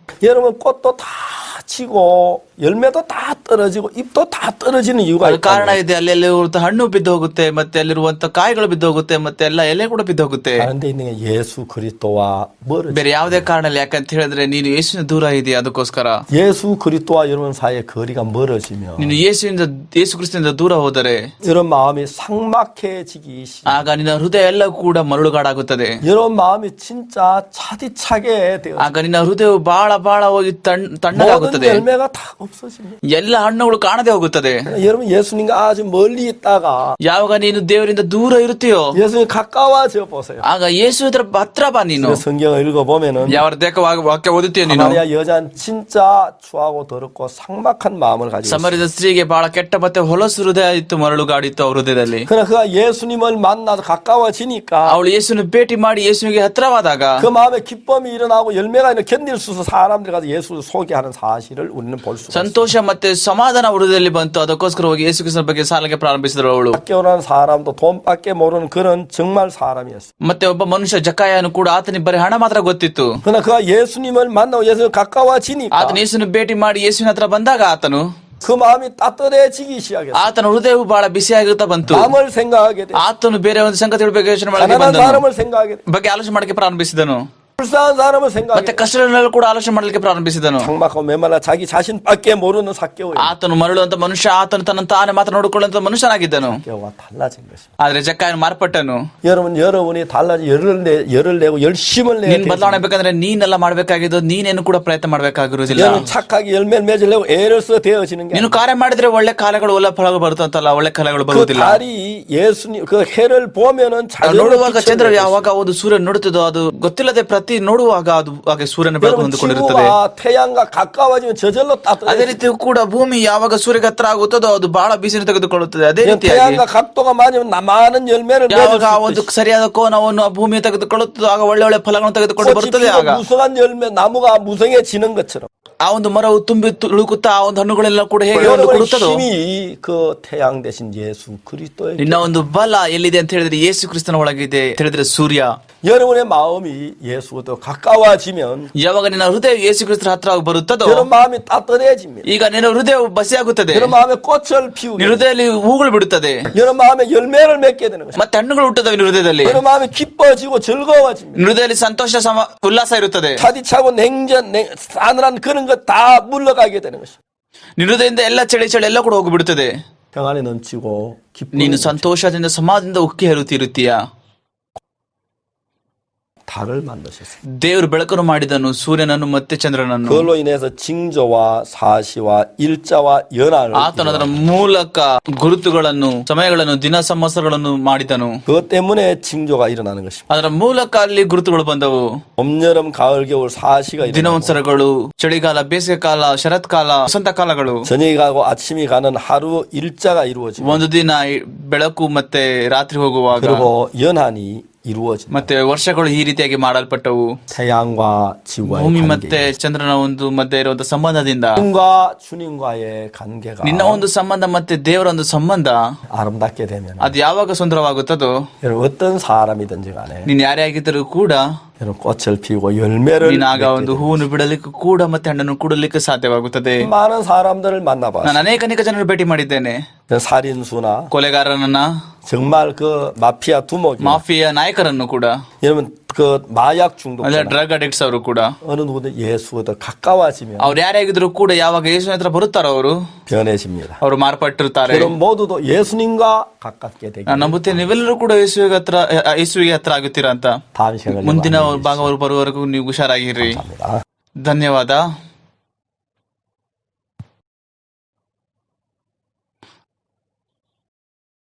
여러분 꽃도 다 다치고 열매도 다 떨어지고 잎도 다 떨어지는 이유가 ಅದು ಕಾರಣ 있다. ಇದೆ. ಅಲ್ಲಿ ಹಣ್ಣು ಬಿದ್ದು ಹೋಗುತ್ತೆ, ಮತ್ತೆ ಅಲ್ಲಿರುವಂತ ಕಾಯಿಗಳು ಬಿದ್ದು ಹೋಗುತ್ತೆ, ಮತ್ತೆ ಎಲ್ಲ ಎಲೆ ಕೂಡ ಬಿದ್ದು ಹೋಗುತ್ತೆ. 다른 데 있는 게 예수 그리스도와 멀어져. ಬೇರೆ ಯಾವುದೇ ಕಾರಣ ಇಲ್ಲ. ಯಾಕಂತ ಹೇಳಿದ್ರೆ ನೀನು ಯೇಸುವಿನ ದೂರ ಇದೆಯಾ, ಅದಕ್ಕೋಸ್ಕರ. 예수 그리스도와 여러분 사이의 거리가 멀어지면 ನೀನು ಯೇಸು ಕ್ರಿಸ್ತನಿಂದ ದೂರ ಹೋದರೆ 여러분 마음이 삭막해지기 시작. ಆಗ ನಿನ್ನ ಹೃದಯ ಎಲ್ಲ ಕೂಡ ಮರಳುಗಾಡಾಗುತ್ತದೆ. 여러분 마음이 진짜 차디차게 되어 ಆಗ ನಿನ್ನ ಹೃದಯವು ಬಹಳ ಹೋಗಿ 모든 ತಣ್ಣಗಾಗುತ್ತದೆ. 열매가 다 없어집니다. ಎಲ್ಲ ಹಣ್ಣುಗಳು ಕಾಣದೆ ಹೋಗುತ್ತದೆ. 여러분 예수님과 아주 멀리 있다가 ಯಾವಾಗ ನೀನು ದೇವರಿಂದ ದೂರ ಇರುತ್ತೀಯೋ 예수님 가까워져 보세요. ಆಗ ಯೇಸು ಹತ್ರ ಬಾ. ನೀನು 성경을 읽어보면은 ಯಾವ ವಾಕ್ಯ ಓದುತ್ತೀಯ ನೀನು? 사마리아 여자는 진짜 추하고 더럽고 삭막한 마음을 가지고 있어요. ಸಮರಿದ ಸ್ತ್ರೀಗೆ ಬಹಳ ಕೆಟ್ಟ ಮತ್ತೆ ಹೊಲಸು ಹೃದಯ ಇತ್ತು, ಮರಳುಗಾಡಿತ್ತು ಅವ್ರ ಹೃದಯದಲ್ಲಿ. 그러나 그가 예수님을 만나서 가까워지니까 ಅವಳು ಯೇಸುವಿನ ಭೇಟಿ ಮಾಡಿ ಯೇಸುವಿಗೆ ಹತ್ರವಾದಾಗ 그 마음에 기쁨이 일어나고 열매가 있는 견딜 수 있어 사람들이 가서 예수를 소개하는 사실을 우리는 볼 수가 있어요. ಸಂತೋಷ ಮತ್ತೆ ಸಮಾಧಾನ ಹೃದಯದಲ್ಲಿ ಬಂತು. ಅದಕ್ಕೋಸ್ಕರ ಹೋಗಿ ಯೇಸು ಕ್ರಿಸ್ತನ ಬಗ್ಗೆ ಸಾಲಕ್ಕೆ ಪ್ರಾರಂಭಿಸಿದ್ರು ಅವಳು. 학교라는 사람도 돈밖에 모르는 그런 정말 사람이었어요. ಮತ್ತೆ ಒಬ್ಬ ಮನುಷ್ಯ ಜಕಾಯನು ಕೂಡ ಆತನಿಗೆ ಬರೀ ಹಣ ಮಾತ್ರ ಗೊತ್ತಿತ್ತು. 그러나 그가 예수님을 만나고 예수님 가까워지니까 ಆತನ ಯೇಸುವಿನ ಭೇಟಿ ಮಾಡಿ ಯೇಸುವಿನ ಹತ್ರ ಬಂದಾಗ ಆತನು 그 마음이 따뜻해지기 시작했어요. ಆತನ ಹೃದಯವು ಬಹಳ ಬಿಸಿಯಾಗುತ್ತಾ ಬಂತು. 남을 생각하게 돼. ಆತನು ಬೇರೆ ಒಂದು ಸಂಗತಿಗಳ ಬಗ್ಗೆ ಯೋಚನೆ ಮಾಡಕ್ಕೆ 가난한 ಬಂದನು, 사람을 생각하게 돼. ಬಗ್ಗೆ ಆಲೋಚನೆ ಮಾಡಕ್ಕೆ ಪ್ರಾರಂಭಿಸಿದನು. 불쌍한 사람을 생각하게 ಮತ್ತೆ 돼. ಕಷ್ಟಗಳನ್ನು ಕೂಡ ಆಲೋಚನೆ ಮಾಡಲಿಕ್ಕೆ ಪ್ರಾರಂಭಿಸಿದನು. 장막하고 메말라 자기 자신밖에 모르는 사개오예요. ಆತನು ಮರಳುವಂತ ಮನುಷ್ಯ, ಆತನು ತನ್ನ ತಾನೇ ಮಾತನಾಡಿಕೊಳ್ಳುವಂತ ಮನುಷ್ಯನಾಗಿದ್ದನು. 사개오가 달라진 것입니다. ಆದ್ರೆ ಜಕ್ಕಾಯನು ಮಾರ್ಪಟ್ಟನು. 여러분이 달라지 열을 내고 열심을 내야 ನೀನ್ ಬದಲಾವಣೆ ಬೇಕಂದ್ರೆ ನೀನೆಲ್ಲ ಮಾಡ್ಬೇಕಾಗಿದ್ದು, ನೀನೇನು ಕೂಡ ಪ್ರಯತ್ನ ಮಾಡ್ಬೇಕಾಗಿರುವುದಿಲ್ಲ. 여러분 착하게 열매를 맺으려고 애를 써 되어지는 게 ನೀನು ಕಾರ್ಯ ಮಾಡಿದ್ರೆ ಒಳ್ಳೆ ಕಾಲಗಳು ಒಳ್ಳೆ ಫಲಗಳು ಬರುತ್ತಂತಲ್ಲ, ಒಳ್ಳೆ ಕಾಲಗಳು 그 ಬರುವುದಿಲ್ಲ. 달이 예수님 그 해를 보면은 자연을 ನೋಡುವಾಗ ಚಂದ್ರ ಯಾವಾಗ ಒಂದು ಸೂರ್ಯ ನೋಡುತ್ತದೋ ಅದು ಗೊತ್ತಿಲ್ಲದೆ ಪ್ರತಿ ನೋಡುವಾಗ ಅದು ಹಾಗೆ ಸೂರ್ಯನ ಬೆಳಕು 여러분 ಹೊಂದಿಕೊಂಡಿರುತ್ತದೆ. 지구가 태양과 가까워지면 저절로 ಅದೇ 따뜻해. ರೀತಿ ಕೂಡ ಭೂಮಿ ಯಾವಾಗ ಸೂರ್ಯಗೆ ಹತ್ರ ಆಗುತ್ತದೋ ಅದು ಬಹಳ ಬಿಸಿಲು ತೆಗೆದುಕೊಳ್ಳುತ್ತದೆ. ಅದೇ ರೀತಿಯಾಗಿ 태양과 각도가 맞으면 많은 열매를 맺을 ಯಾವಾಗ ಆ 수 ಒಂದು 있듯이 ಸರಿಯಾದ ಕೋನವನ್ನು ಆ ಭೂಮಿ ತೆಗೆದುಕೊಳ್ಳುತ್ತದೋ ಆಗ ಒಳ್ಳೆ ಫಲಗಳನ್ನು ತೆಗೆದುಕೊಂಡು 꽃이 ಬರುತ್ತದೆ. 피고 ಆಗ 무성한 열매 나무가 무성해지는 것처럼 ಆ ಒಂದು ಮರವು ತುಂಬಿ ತುಳುಕುತ್ತಾ ಆ ಒಂದು ಹಣ್ಣುಗಳೆಲ್ಲ ಕೂಡ ಹೇಗೆ ಒಂದು 여러분의 ಕೊಡುತ್ತದೋ, 힘이 그 태양 대신 예수 그리스도의 ನಿನ್ನ ಒಂದು ಬಲ ಎಲ್ಲಿದೆ ಅಂತ ಹೇಳಿದ್ರೆ ಯೇಸು ಕ್ರಿಸ್ತನ ಒಳಗಿದೆ ಅಂತ ಹೇಳಿದ್ರೆ ಸೂರ್ಯ. 여러분의 마음이 예수도 가까워지면 ಯಾವಾಗ ನಿನ್ನ ಹೃದಯ ಯೇಸು ಕ್ರಿಸ್ತನ ಹತ್ರ ಬರುತ್ತದೋ 여러분 마음이 따뜻해집니다. ಈಗ ನಿನ್ನ ಹೃದಯ ಬಸಿಯಾಗುತ್ತದೆ, 여러분 마음에 꽃을 피우게 ನಿನ್ನ ಹೃದಯದಲ್ಲಿ ಹೂಗಳು ಬಿಡುತ್ತದೆ, 여러분 마음에 열매를 맺게 되는 것입니다. ಮತ್ತೆ ಹಣ್ಣುಗಳು ಹುಟ್ಟುತ್ತವೆ ನಿನ್ನ ಹೃದಯದಲ್ಲಿ. 여러분 마음이 기뻐지고 즐거워집니다. ನಿನ್ನ ಹೃದಯದಲ್ಲಿ ಸಂತೋಷ ಉಲ್ಲಾಸ ಇರುತ್ತದೆ. 차디차고 싸늘한 그런 거 다 물러가게 되는 것입니다. ನಿನ್ನ ಹೃದಯದಿಂದ ಎಲ್ಲ ಚಳಿ ಎಲ್ಲ ಕೂಡ ಹೋಗಿಬಿಡುತ್ತದೆ. 평안에 넘치고 ನೀನು 기쁨이 ಸಂತೋಷದಿಂದ ಸಮಾಧಾನದಿಂದ ಉಕ್ಕಿ ಹರಿಯುತ್ತಿರುತ್ತೀಯ. 달을 만드셨어요. ದೇವರು ಬೆಳಕನ್ನು ಮಾಡಿದನು, ಸೂರ್ಯನನ್ನು ಮತ್ತೆ ಚಂದ್ರನನ್ನು. 그걸로 인해서 징조와 사시와 일자와 연한을 ಆತನು ಅದರ ಮೂಲಕ ಗುರುತುಗಳನ್ನು, ಸಮಯಗಳನ್ನು, ದಿನ ಸಂವತ್ಸರಗಳನ್ನು ಮಾಡಿದನು. 그것 때문에 징조가 일어나는 것입니다. ಅದರ ಮೂಲಕ ಅಲ್ಲಿ ಗುರುತುಗಳು ಬಂದವು. 봄, 여름, 가을, 겨울 사시가 일어나고 ದಿನವಂಸರಗಳು, ಚಳಿಗಾಲ, ಬೇಸಿಗೆ ಕಾಲ, ಶರತ್ಕಾಲ, ವಸಂತ ಕಾಲಗಳು. 저녁이 가고 아침이 가는 하루 일자가 이루어지고 ಒಂದು ದಿನ ಬೆಳಕು ಮತ್ತೆ ರಾತ್ರಿ ಹೋಗುವಾಗ, 그리고 연한이 이루어진다. ಮತ್ತೆ ವರ್ಷಗಳು ಈ ರೀತಿಯಾಗಿ ಮಾಡಲ್ಪಟ್ಟವು. 태양과 지구와의 ಭೂಮಿ 관계, ಮತ್ತೆ ಚಂದ್ರನ ಒಂದು ಮಧ್ಯೆ ಇರುವಂತಹ ಸಂಬಂಧದಿಂದ 주님과의 관계가 ನಿನ್ನ ಒಂದು ಸಂಬಂಧ ಮತ್ತೆ ದೇವರ ಒಂದು ಸಂಬಂಧ 아름답게 되면 ಅದು ಯಾವಾಗ ಸುಂದರವಾಗುತ್ತದೋ, 여러분 어떤 사람이든지 간에 ನೀನ್ ಯಾರೇ ಆಗಿದ್ದರೂ ಕೂಡ 여러분 꽃을 피우고 열매를 ನೀನ್ ಆಗ ಒಂದು ಹೂವನ್ನು ಬಿಡಲಿಕ್ಕೆ ಕೂಡ ಮತ್ತೆ ಹಣ್ಣನ್ನು ಕೂಡಲಿಕ್ಕೆ ಸಾಧ್ಯವಾಗುತ್ತದೆ. 많은 사람들을 만나봐. ನಾನು ಅನೇಕ ಜನರು ಭೇಟಿ ಮಾಡಿದ್ದೇನೆ. 살인수나 ಕೊಲೆಗಾರನನ್ನ, 정말 그 마피아 두목이 ಮಾಫಿಯಾ ನಾಯಕರನ್ನು ಕೂಡ, 여러분 그 마약 중독 ಅಲ್ಲ ಡ್ರಗ್ ಅಡಿಕ್ಟ್ಸ್ ಅವರು ಕೂಡ, 어느 누구든 예수보다 가까워지면 ಅವ್ರು ಯಾರೇ ಆಗಿದ್ರು ಕೂಡ ಯಾವಾಗ ಯೇಸುವಿನ ಹತ್ರ ಬರುತ್ತಾರೋ 변해집니다. ಅವರು ಮಾರ್ಪಟ್ಟಿರ್ತಾರೆ. 여러분 모두도 예수님과 가깝게 되기. ನಾನು ನಂಬುತ್ತೇನೆ ನೀವೆಲ್ಲರೂ ಕೂಡ ಯೇಸುವಿಗೆ ಹತ್ರ ಆಗುತ್ತೀರಾ ಅಂತ. 다음 시간에 ಮುಂದಿನ ಭಾಗ ಬರುವವರೆಗೂ ನೀವು ಹುಷಾರಾಗಿರ್ರಿ. 감사합니다. ಧನ್ಯವಾದ.